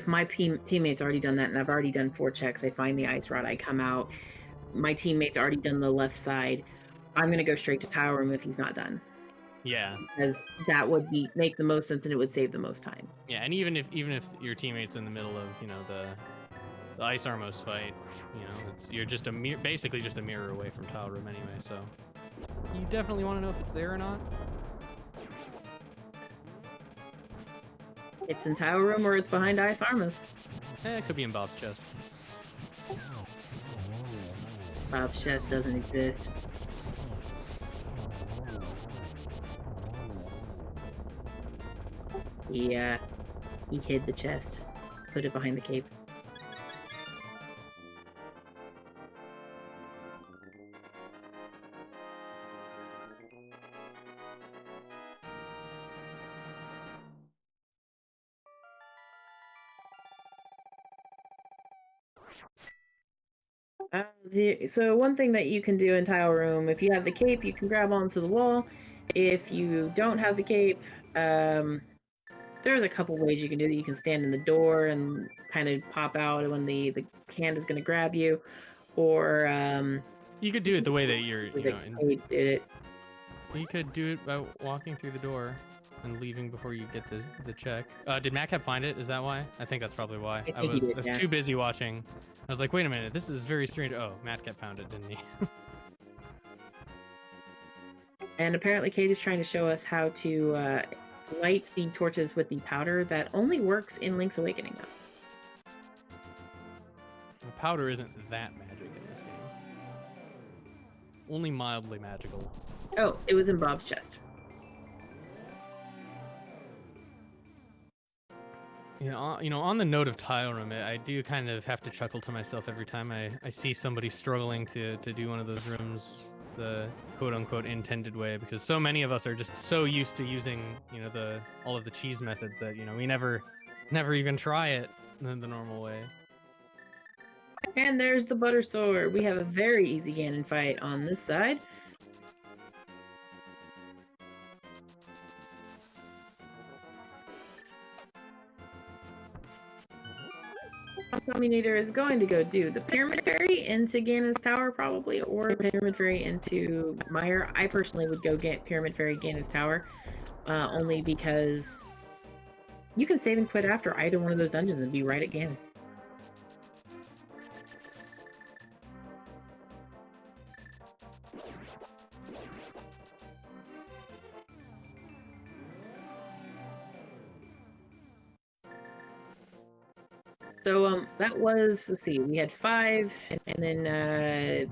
my teammate's already done that and I've already done 4 checks, I find the ice rod, I come out, my teammate's already done the left side, I'm going to go straight to tile room if he's not done. Yeah. Because that would make the most sense and it would save the most time. Yeah, and even if your teammate's in the middle of, the Ice Armos fight, you're just basically just a mirror away from tile room anyway, so you definitely want to know if it's there or not. It's in tile room or it's behind Ice Armos. It could be in Bob's chest. Bob's chest doesn't exist. Yeah, he hid the chest, put it behind the cape. So one thing that you can do in tile room, if you have the cape, you can grab onto the wall. If you don't have the cape, there's a couple ways you can do it. You can stand in the door and kind of pop out when the hand is going to grab you, or you could do it the way that you're. Kaede did it. You could do it by walking through the door and leaving before you get the check. Did Matkap find it? Is that why? I think that's probably why. I was too busy watching. I was like, wait a minute, this is very strange. Oh, Matkap found it, didn't he? And apparently Kaede is trying to show us how to light the torches with the powder that only works in Link's Awakening, though. The powder isn't that magic in this game. Only mildly magical. Oh, it was in Bob's chest. On the note of tile room, I do kind of have to chuckle to myself every time I see somebody struggling to do one of those rooms the quote-unquote intended way, because so many of us are just so used to using all of the cheese methods that we never even try it the normal way. And there's the butter sword. We have a very easy Ganon fight on this side. TheTommynator is going to go do the Pyramid Fairy into Ganon's Tower, probably, or Pyramid Fairy into Meyer. I personally would go get Pyramid Fairy Ganon's Tower, only because you can save and quit after either one of those dungeons and be right at Ganon. So that was, let's see, we had 5, and then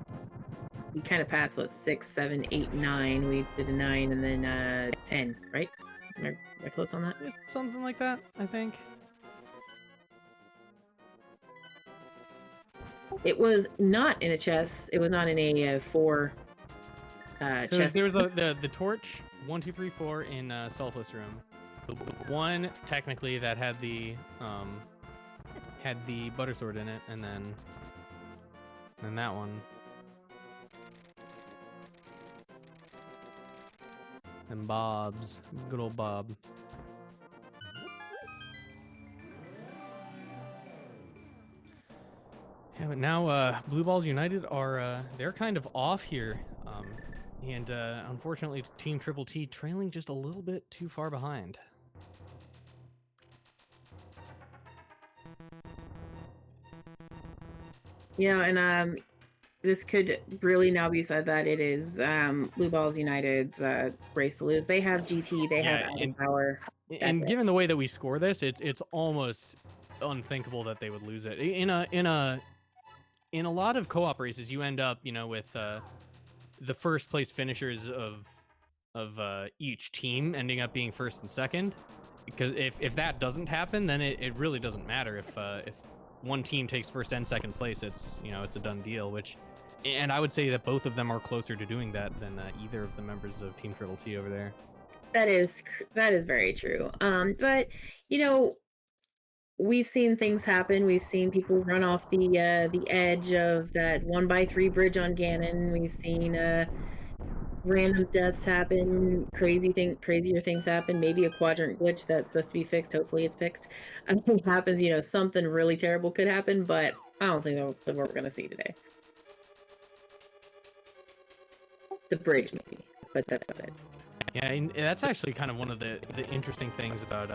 we kind of passed, 6, 7, 8, 9. We did a 9, and then 10, right? Am I close on that? Something like that, I think. It was not in a chest. It was not in a 4 chest. There was the torch 1, 2, 3, 4 in Sulfus room. The one technically that had the butter sword in it, and then that one. And Bob's, good old Bob. Yeah, but now Blue Balls United are they're kind of off here, and unfortunately Team Triple T trailing just a little bit too far behind. And this could really now be said that it is Blue Balls United's race to lose. They have GT, they have added power. And given the way that we score this, it's almost unthinkable that they would lose it. In a lot of co-op races, you end up, with the first place finishers of each team ending up being first and second. Because if that doesn't happen, then it really doesn't matter. If one team takes first and second place, it's it's a done deal. And I would say that both of them are closer to doing that than either of the members of Team Triple T over there. That is very true. But we've seen things happen. We've seen people run off the edge of that 1x3 bridge on Ganon. We've seen random deaths happen, crazier things happen. Maybe a quadrant glitch that's supposed to be fixed. Hopefully it's fixed. I think happens. Something really terrible could happen, but I don't think that's what we're going to see today. The bridge, maybe, but that's about it. Yeah, and that's actually kind of one of the interesting things about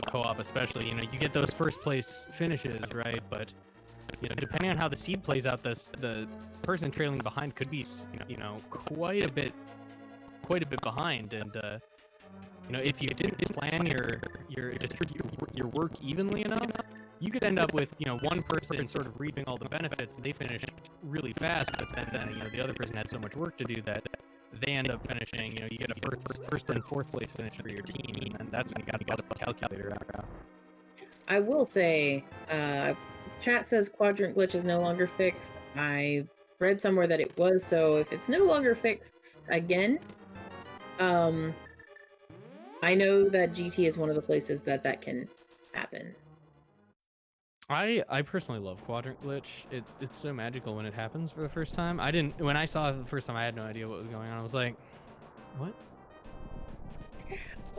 co-op, especially. You get those first place finishes, right? But depending on how the seed plays out, the person trailing behind could be quite a bit behind. And if you didn't plan your work evenly enough, you could end up with one person sort of reaping all the benefits. They finish really fast, but then the other person had so much work to do that they end up finishing. You get a first and fourth place finish for your team, and that's when you got to get the calculator out. I will say, chat says quadrant glitch is no longer fixed. I read somewhere that it was, so if it's no longer fixed again, I know that GT is one of the places that can happen. I personally love quadrant glitch. It's so magical when it happens for the first time. When I saw it the first time, I had no idea what was going on. I was like, what?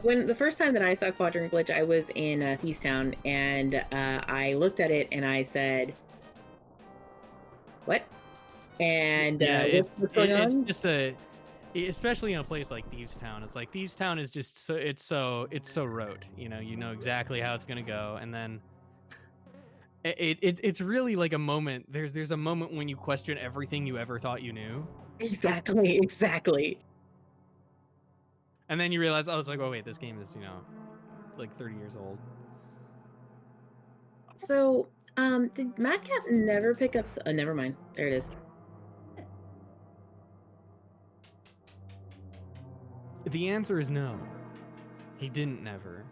When the first time that I saw quadrant glitch, I was in Thiestown, and I looked at it and I said, "What?" And what's going on? It's just especially in a place like Thiestown. It's like Thiestown is just so rote. You know exactly how it's gonna go, and then it's really like a moment. There's a moment when you question everything you ever thought you knew. Exactly. And then you realize, oh, it's like, oh wait, this game is like 30 years old. So, did Matkap never pick up? Never mind. There it is. The answer is no. He didn't never.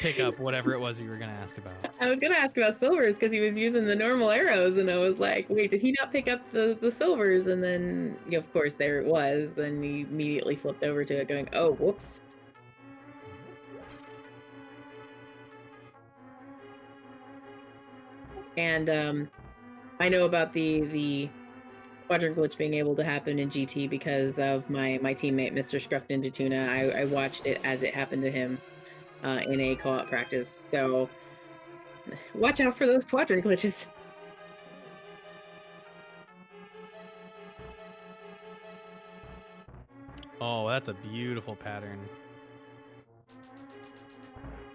pick up whatever it was you were going to ask about. I was gonna ask about silvers because he was using the normal arrows, and I was like, wait, did he not pick up the silvers? And then, of course, there it was, and he immediately flipped over to it, going, oh, whoops. And I know about the quadrant glitch being able to happen in GT because of my teammate, Mr. Scruff Ninja Tuna. I watched it as it happened to him in a co-op practice. So watch out for those quadrant glitches. Oh, that's a beautiful pattern.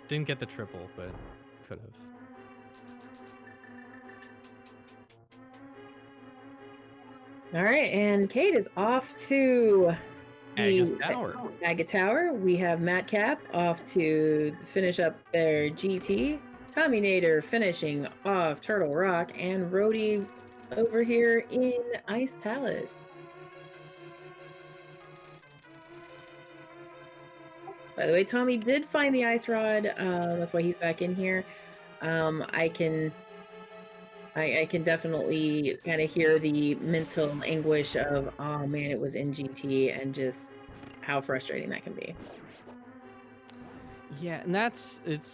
Didn't get the triple, but could have. All right, and Kaede is off to Aga's Tower. Aga Tower. We have Matkap off to finish up their GT. TheTommynator finishing off Turtle Rock, and TheRoti over here in Ice Palace. By the way, Tommy did find the ice rod. That's why he's back in here. I can definitely kind of hear the mental anguish of, oh man, it was in GT, and just how frustrating that can be. Yeah, and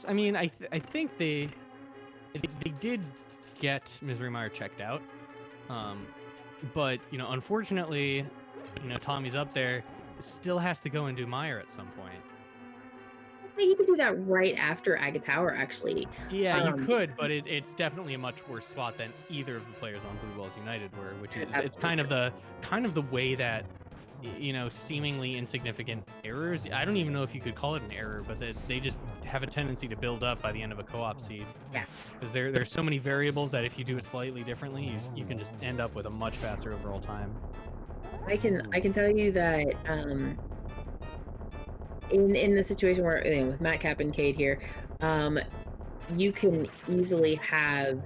I mean, I think they did get Misery Mire checked out. But, unfortunately, Tommy's up there, still has to go and do Mire at some point. You could do that right after Aga Tower, actually. Yeah, you could, but it's definitely a much worse spot than either of the players on Blue Balls United were, which is it's kind of the way that seemingly insignificant errors. I don't even know if you could call it an error, but they just have a tendency to build up by the end of a co-op seed. Yeah. Because there's so many variables that if you do it slightly differently, you can just end up with a much faster overall time. I can tell you that in the situation where with Matkap and Kaede here, you can easily have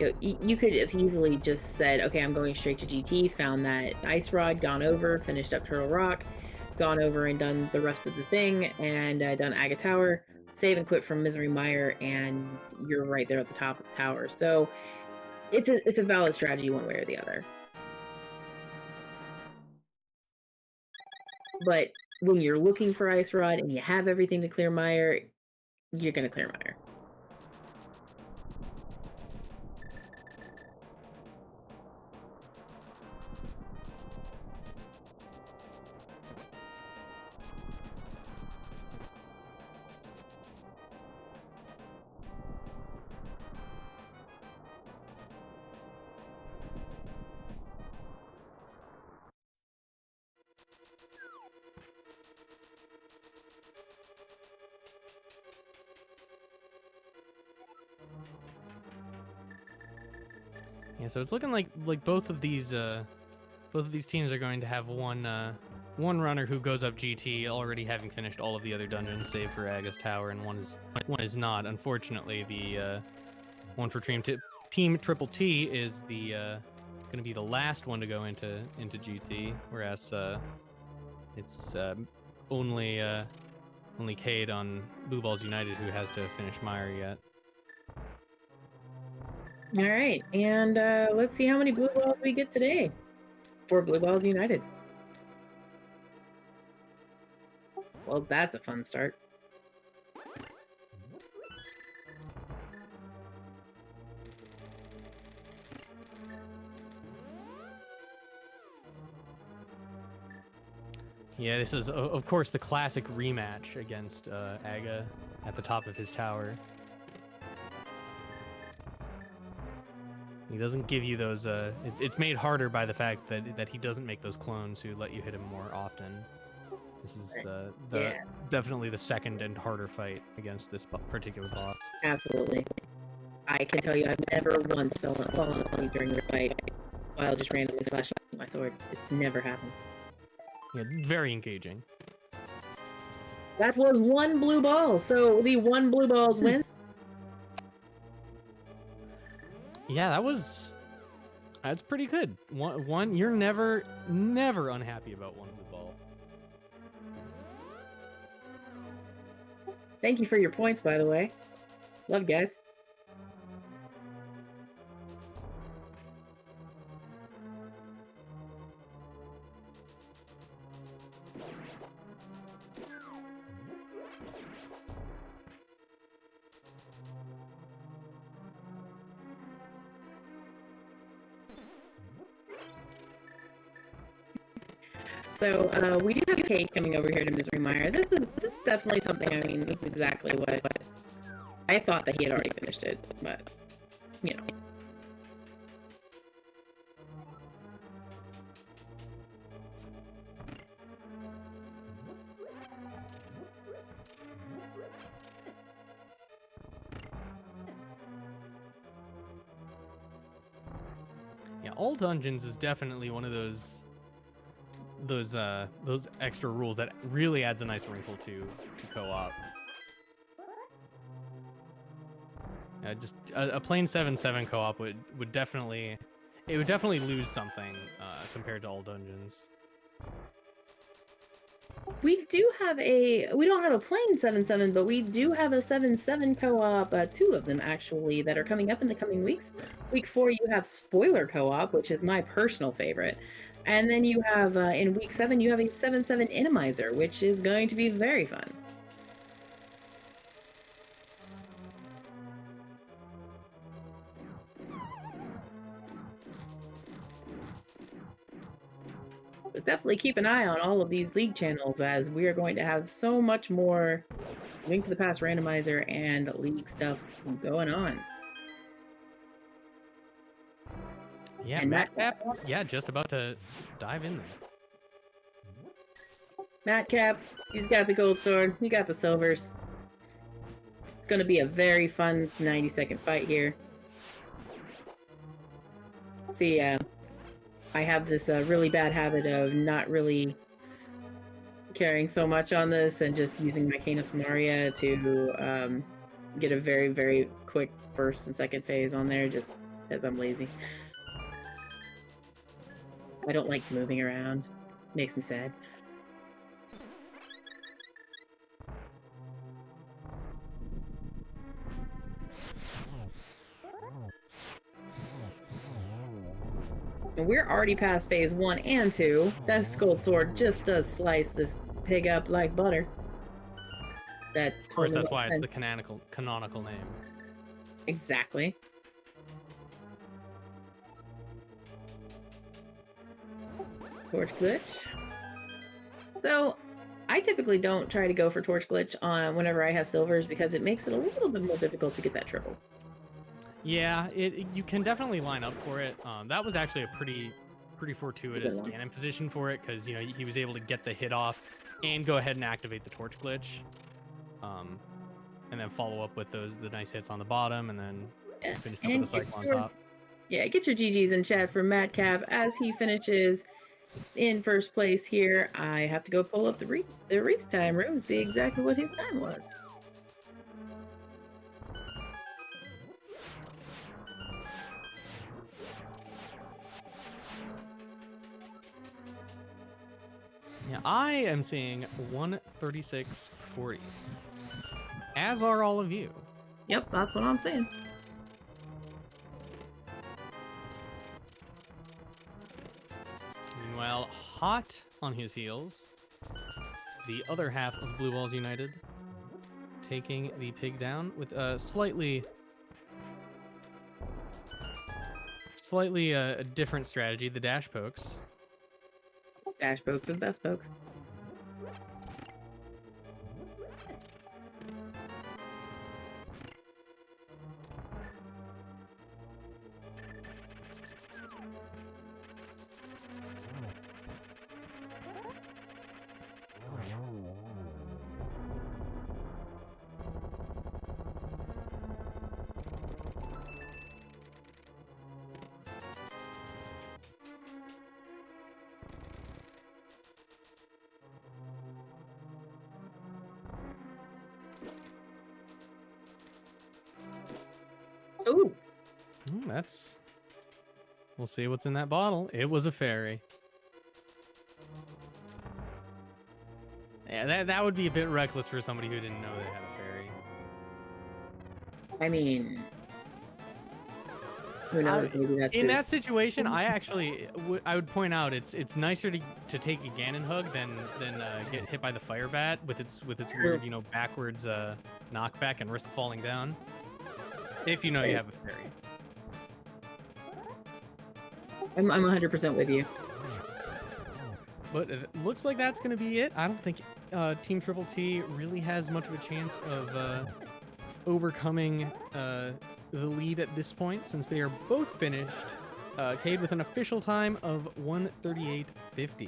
you could have easily just said, okay, I'm going straight to GT, found that ice rod, gone over, finished up Turtle Rock, gone over and done the rest of the thing, and done Aga Tower, save and quit from Misery Mire, and you're right there at the top of the tower. So it's a valid strategy one way or the other. But when you're looking for ice rod and you have everything to clear Mire, you're going to clear Mire. Yeah, so it's looking like both of these teams are going to have one runner who goes up GT already having finished all of the other dungeons, save for Aga's Tower, and one is not. Unfortunately, the one for Team Triple T is the going to be the last one to go into GT, whereas it's only Kaede on Blue Balls United who has to finish Mire yet. All right, and let's see how many blue balls we get today for Blue Balls United. Well, that's a fun start. Yeah, this is, of course, the classic rematch against Aga at the top of his tower. He doesn't give you those. It's made harder by the fact that he doesn't make those clones who let you hit him more often. This is definitely the second and harder fight against this particular boss. Absolutely. I can tell you, I've never once fallen asleep during this fight while just randomly flashing my sword. It's never happened. Yeah, very engaging. That was one blue ball, so the one blue balls wins. Yeah, that's pretty good. One, you're never unhappy about one blue ball. Thank you for your points, by the way. Love, guys. So we do have Kate coming over here to Misery Mire. This is definitely something. I mean, this is exactly what I thought that he had already finished it, but you know. Yeah, all dungeons is definitely one of those extra rules that really adds a nice wrinkle to co-op. Just a plain 7-7 co-op would definitely lose something compared to all dungeons. We don't have a plain 7-7, but we do have a 7-7 co-op, 2 of them actually, that are coming up in the coming weeks. Week 4, you have Spoiler co-op, which is my personal favorite. And then you have, in week 7, you have a 7-7 Inimizer, which is going to be very fun. But definitely keep an eye on all of these league channels, as we are going to have so much more Link to the Past randomizer and league stuff going on. Yeah, and Matkap, yeah, just about to dive in there. Matkap, he's got the gold sword, he got the silvers. It's going to be a very fun 90-second fight here. See, I have this really bad habit of not really caring so much on this and just using my Cane of Samaria to get a very, very quick first and second phase on there, just because I'm lazy. I don't like moving around. Makes me sad. And we're already past phase 1 and 2. That Gold Sword just does slice this pig up like butter. That of course, that's why it's the canonical name. Exactly. Torch glitch. So, I typically don't try to go for torch glitch on whenever I have silvers, because it makes it a little bit more difficult to get that triple. Yeah, you can definitely line up for it. That was actually a pretty fortuitous stand-in position for it, because he was able to get the hit off and go ahead and activate the torch glitch, and then follow up with the nice hits on the bottom, and then finish up with a cycle on top. Yeah, get your GGs in chat for Matkap as he finishes in first place here. I have to go pull up the Reese time room and see exactly what his time was. Yeah, I am seeing 136.40. As are all of you. Yep, that's what I'm saying. Meanwhile, hot on his heels, the other half of Blue Balls United, taking the pig down with a slightly a different strategy, the dash pokes. Dash pokes are the best pokes. Ooh. We'll see what's in that bottle. It was a fairy. Yeah, that would be a bit reckless for somebody who didn't know they had a fairy. I mean, who knows? Maybe that's In it. that situation, I actually I would point out it's nicer to take a Ganon hug than get hit by the fire bat with its weird backwards knockback and risk falling down. If you know you have a fairy. I'm 100% with you. But it looks like that's going to be it. I don't think Team Triple T really has much of a chance of overcoming the lead at this point, since they are both finished. Kaede with an official time of 1:38.50.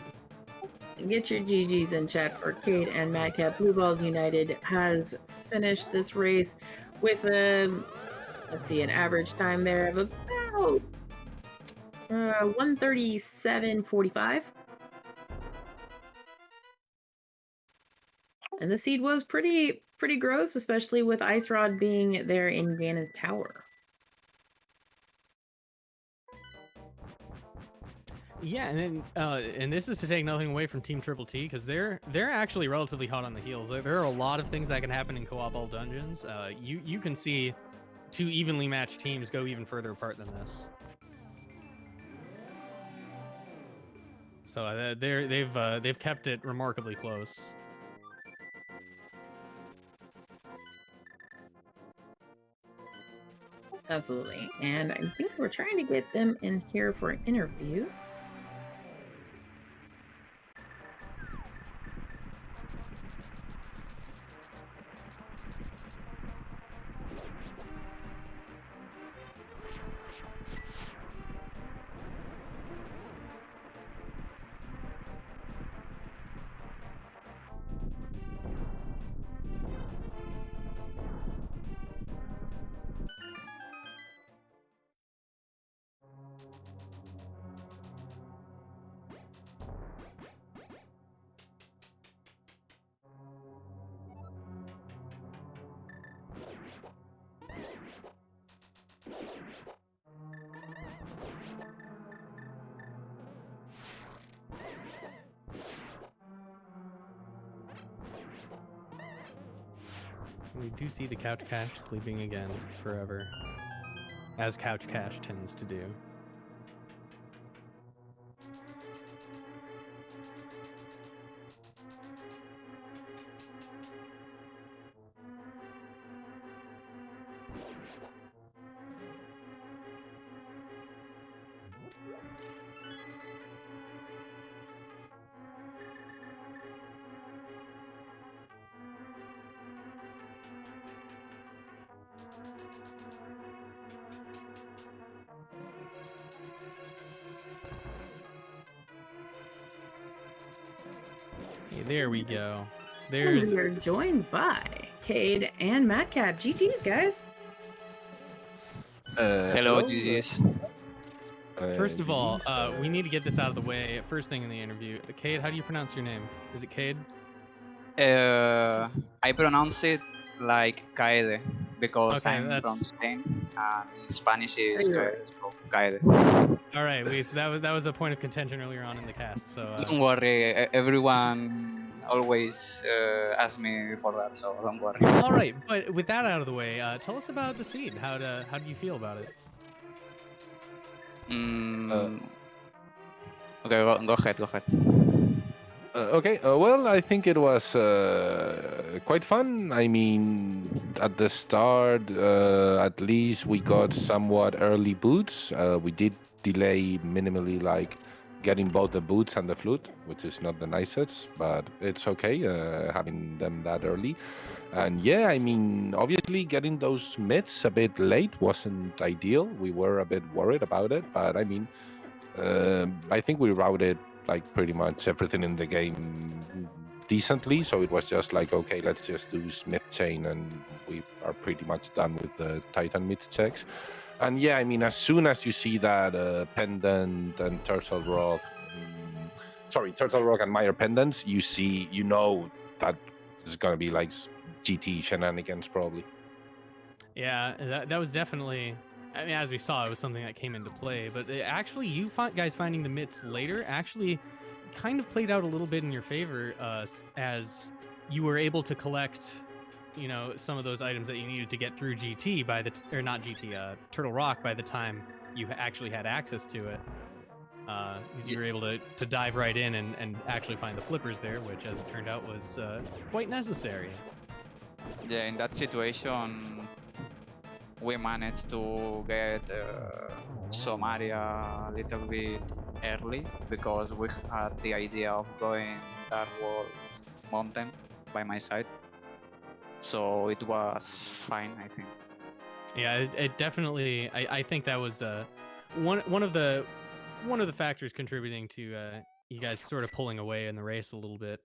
Get your GGs in chat for Kaede and Matkap. Blue Balls United has finished this race with let's see, an average time there of about 1:37.45. And the seed was pretty gross, especially with Ice Rod being there in Ganon's tower. Yeah, and then and this is to take nothing away from Team Triple T, because they're actually relatively hot on the heels. There are a lot of things that can happen in co-op all dungeons. You can see two evenly matched teams go even further apart than this. So they've kept it remarkably close. Absolutely. And I think we're trying to get them in here for interviews. We do see the Couch Cash sleeping again forever, as Couch Cash tends to do. Hey, there we go. There's. We are joined by Kaede and Matkap. GG's, guys. Hello, GG's. First of all, we need to get this out of the way. First thing in the interview, Kaede, how do you pronounce your name? Is it Kaede? I pronounce it like Kaede because Okay, I'm from that's Spain, and in Spanish is Right. Kaede. all right. That was a point of contention earlier on in the cast. So Don't worry, everyone always asks me for that, so don't worry. all right, but with that out of the way, tell us about the seed. How do you feel about it? Okay, go ahead. Okay, well, I think it was quite fun. I mean, at the start, at least we got somewhat early boots. We did delay minimally, like getting both the boots and the flute, which is not the nicest, but it's okay having them that early. And yeah, I mean, obviously getting those mids a bit late wasn't ideal. We were a bit worried about it, but I mean, I think we routed like pretty much everything in the game decently, so it was just like, okay, let's just do Smith chain and we are pretty much done with the Titan mid checks. And yeah, I mean, as soon as you see that pendant and Turtle Rock and Meyer pendants, you know that there's gonna be like GT shenanigans probably. Yeah, that was definitely. I mean, as we saw, it was something that came into play. But actually, you guys finding the mitts later actually kind of played out a little bit in your favor, as you were able to collect you know, some of those items that you needed to get through GT by the or not GT, Turtle Rock by the time you actually had access to it. Because you were able to dive right in and actually find the flippers there, which, as it turned out, was quite necessary. Yeah, in that situation, we managed to get some area a little bit early because we had the idea of going Dark World Mountain by my side. So it was fine, I think. Yeah, it definitely. I think that was one of the factors contributing to you guys sort of pulling away in the race a little bit.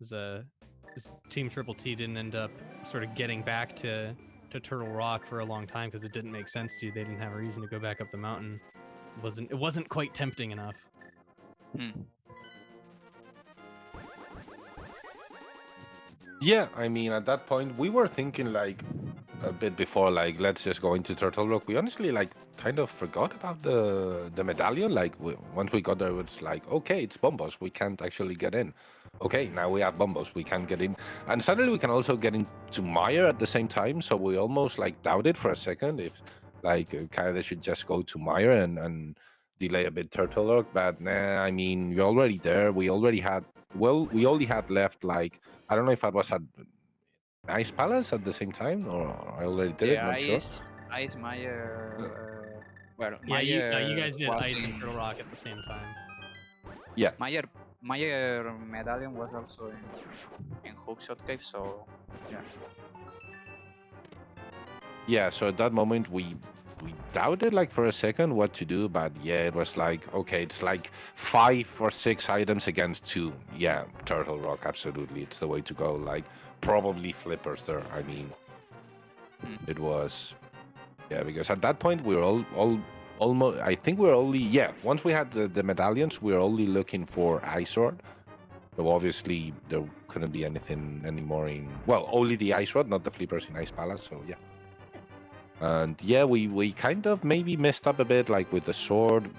Is this Team Triple T didn't end up sort of getting back to Turtle Rock for a long time because it didn't make sense to. They didn't have a reason to go back up the mountain. It wasn't quite tempting enough. Yeah, I mean, at that point, we were thinking like a bit before, like let's just go into Turtle Rock. We honestly like kind of forgot about the medallion. Like once we got there, it's like, okay, it's Bombos. We can't actually get in. Okay, now we have Bombos. We can get in, and suddenly we can also get into Meyer at the same time. So we almost like doubted for a second if like Kaede should just go to Meyer and delay a bit Turtle Rock. But nah, I mean, we're already there. We already had. Well, we only had left like I don't know if I was at Ice Palace at the same time, or I already did it. Yeah, Not sure. Ice Meyer. Well, Yeah, you Meyer guys did was Ice in and Turtle Rock at the same time. Yeah, Meyer medallion was also in Hookshot Cave. So yeah. yeah. So at that moment, we doubted like for a second what to do, but yeah, it was like okay, it's like 5 or 6 items against 2. Yeah, Turtle Rock, absolutely, it's the way to go. Like probably flippers there. I mean, it was because at that point we were all almost. I think we were only once we had the medallions, we were only looking for Ice Sword. So obviously there couldn't be anything anymore only the Ice Rod, not the flippers in Ice Palace. So yeah. And yeah, we kind of maybe messed up a bit, like with the sword.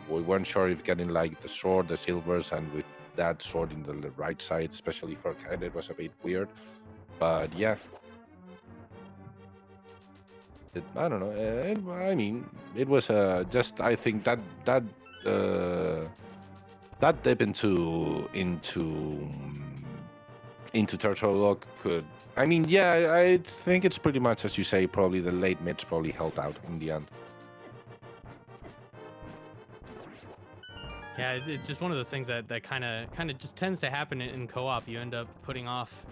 We weren't sure if getting like the sword, the silvers, and with that sword in the right side, especially for Kaede, it was a bit weird. But yeah, I don't know. I mean, it was just I think that dip into Turtle Rock could. I mean, yeah, I think it's pretty much as you say. Probably the late mids probably held out in the end. Yeah, it's just one of those things that kind of just tends to happen in co-op. You end up putting off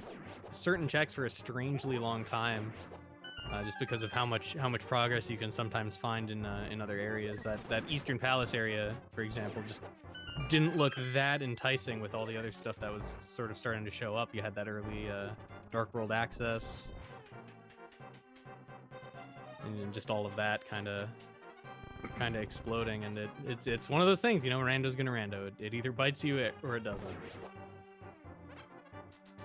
certain checks for a strangely long time, just because of how much progress you can sometimes find in other areas. That Eastern Palace area, for example, just didn't look that enticing with all the other stuff that was sort of starting to show up. You had that early Dark World access, and just all of that kind of exploding, and it's one of those things, you know, rando's gonna rando. It either bites you or it doesn't.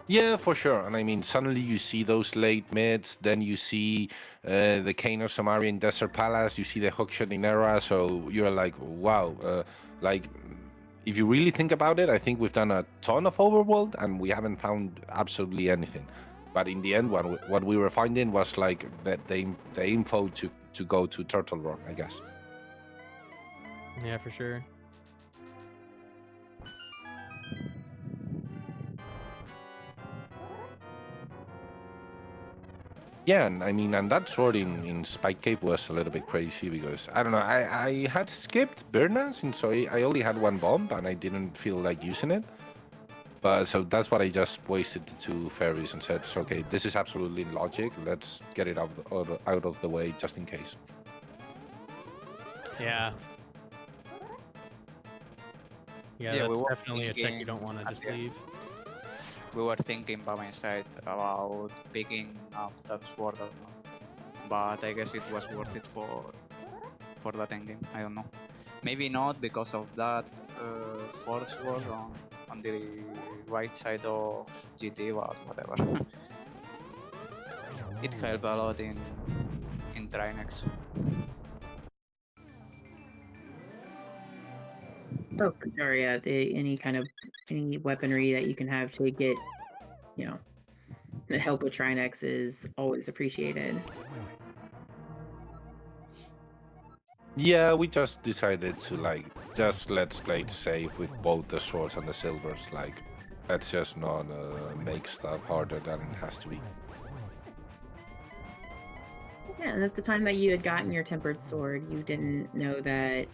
Yeah, for sure. And I mean, suddenly you see those late mids, then you see the Kano Samarian Desert Palace, you see the hookshot in Era, so you're like, wow. Like, if you really think about it, I think we've done a ton of overworld and we haven't found absolutely anything. But in the end, what we were finding was like the info to go to Turtle Rock, I guess. Yeah, for sure. Yeah, and I mean, and that sword in Spike Cave was a little bit crazy because I don't know. I had skipped Birnas, and so I only had 1 bomb, and I didn't feel like using it. But so that's what I just wasted the 2 fairies and said, so, okay, this is absolutely logic. Let's get it out of the way just in case. Yeah. Yeah, Yeah, we that's were definitely a check you don't want to thinking just at the- leave. We were thinking by my side about picking up that sword or not, but I guess it was worth it for that endgame. I don't know. Maybe not because of that force sword on the right side of GT, but whatever. It helped a lot in Trinex. Oh, for sure, yeah. Any weaponry that you can have to get, you know, help with Trinex is always appreciated. Yeah, we just decided to like let's play it safe with both the swords and the silvers. Like, let's just not make stuff harder than it has to be. Yeah, and at the time that you had gotten your tempered sword, you didn't know that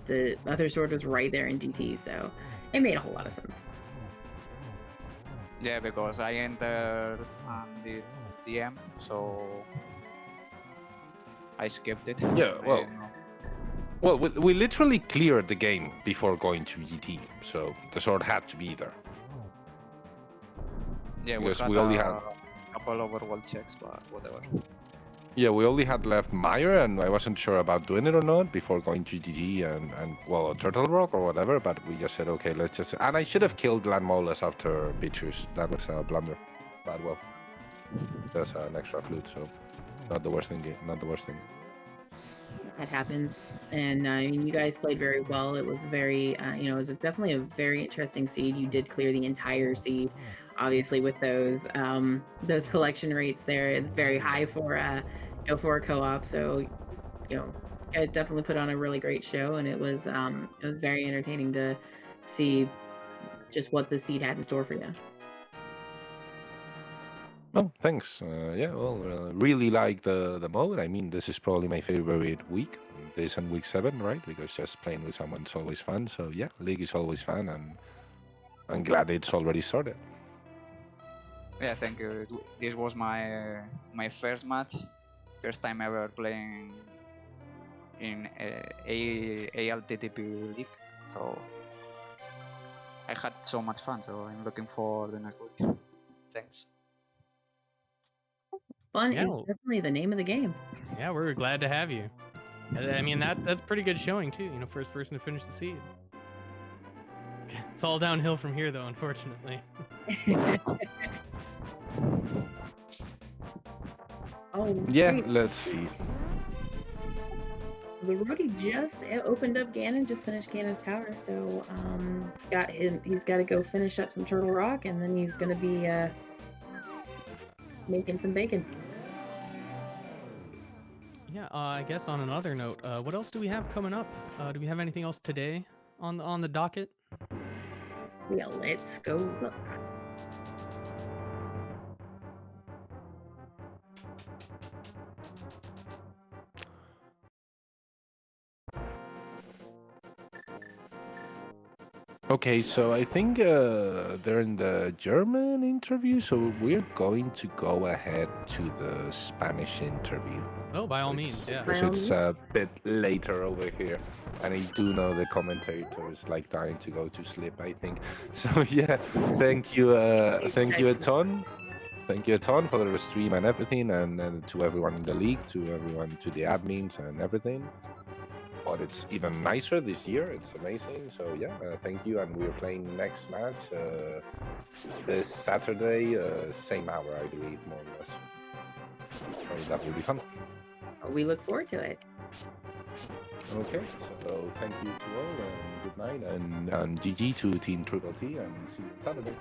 the other sword was right there in DT, so it made a whole lot of sense. Yeah, because I entered on the DM, so I skipped it. Yeah, well, And, well, we literally cleared the game before going to GT, so the sword had to be there. yeah, Because we we got only a had- couple overworld checks, but whatever. Yeah, we only had left Meyer, and I wasn't sure about doing it or not before going to GT and well, Turtle Rock or whatever, but we just said, okay, let's just... And I should have killed Landmolas after Bichus. That was a blunder. But well, there's an extra flute, so not the worst thing. Not the worst thing. That happens, and I mean, you guys played very well. It was very, you know, it was definitely a very interesting seed. You did clear the entire seed, obviously, with those collection rates there. It's very high for you know, for a co-op. So, you know, you guys definitely put on a really great show, and it was very entertaining to see just what the seed had in store for you. Oh, thanks. Yeah, well, really like the mode. I mean, this is probably my favorite week. This and week 7, right? Because just playing with someone is always fun. So yeah, League is always fun, and I'm glad it's already started. Yeah, thank you. This was my first match, first time ever playing in ALTTP League, so I had so much fun. So I'm looking for the next week. Thanks. Fun Yeah, is well- definitely the name of the game. Yeah, we're glad to have you. I mean, that's pretty good showing too. You know, first person to finish the seed. It's all downhill from here, though, unfortunately. Oh Yeah, great. let's see. TheRoti just opened up Ganon, just finished Ganon's tower, so he's got to go finish up some Turtle Rock, and then he's gonna be making some bacon. Yeah, I guess on another note, what else do we have coming up? Do we have anything else today on the docket? Yeah, let's go look. Okay, so I think they're in the German interview, so we're going to go ahead to the Spanish interview. Oh, by all It's- means, yeah. By Because all it's means. a bit later over here. And I do know the commentator is like dying to go to sleep, I think. So yeah, thank you a ton. Thank you a ton for the stream and everything, and to everyone in the league, to everyone, to the admins and everything. But it's even nicer this year. It's amazing. So yeah, thank you. And we're playing next match this Saturday, same hour, I believe, more or less. So that will be fun. We look forward to it. Okay, so thank you to all, and good night, and GG to Team Triple T, and see you Saturday.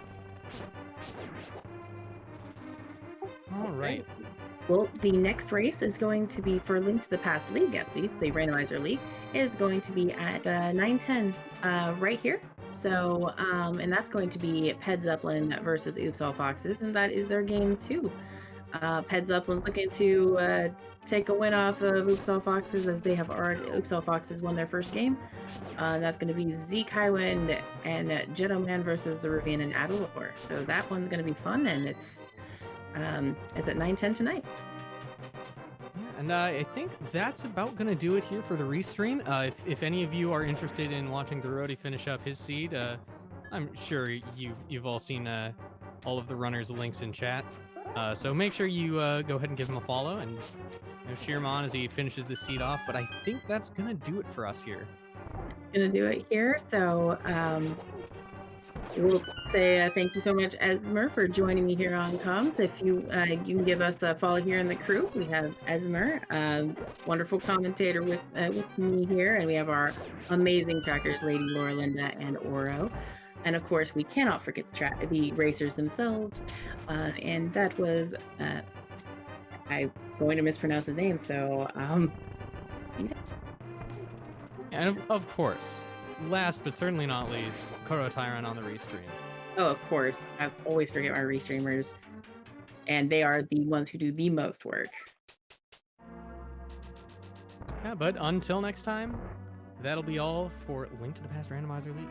All right. Well, the next race is going to be for Link to the Past League, at least the randomizer league, is going to be at 9:10 right here. So, and that's going to be Ped Zeppelin versus Oops All Foxes, and that is their game 2. Ped Zeppelin's looking to take a win off of Oops All Foxes, as they have already. Oops All Foxes won their first game. That's going to be Zeke Highwind and Jetto Man versus the Rivian and Adalor. So that one's going to be fun, and it's at 9:10 tonight. Yeah, and I think that's about gonna do it here for the restream. If any of you are interested in watching TheRoti finish up his seed, I'm sure you've all seen all of the runners' links in chat. So make sure you go ahead and give him a follow and cheer him on as he finishes this seed off. But I think that's gonna do it for us here. Gonna do it here. So we'll say thank you so much, Esmer, for joining me here on Comms. If you you can give us a follow here in the crew. We have Esmer, wonderful commentator with me here, and we have our amazing trackers, Lady Laura Linda and Oro. And of course, we cannot forget the racers themselves. And that was, I'm going to mispronounce his name, so And of course, last but certainly not least, Koro Tyron on the restream. oh, of course, I always forget my restreamers, and they are the ones who do the most work. Yeah, but until next time, that'll be all for Link to the Past Randomizer League.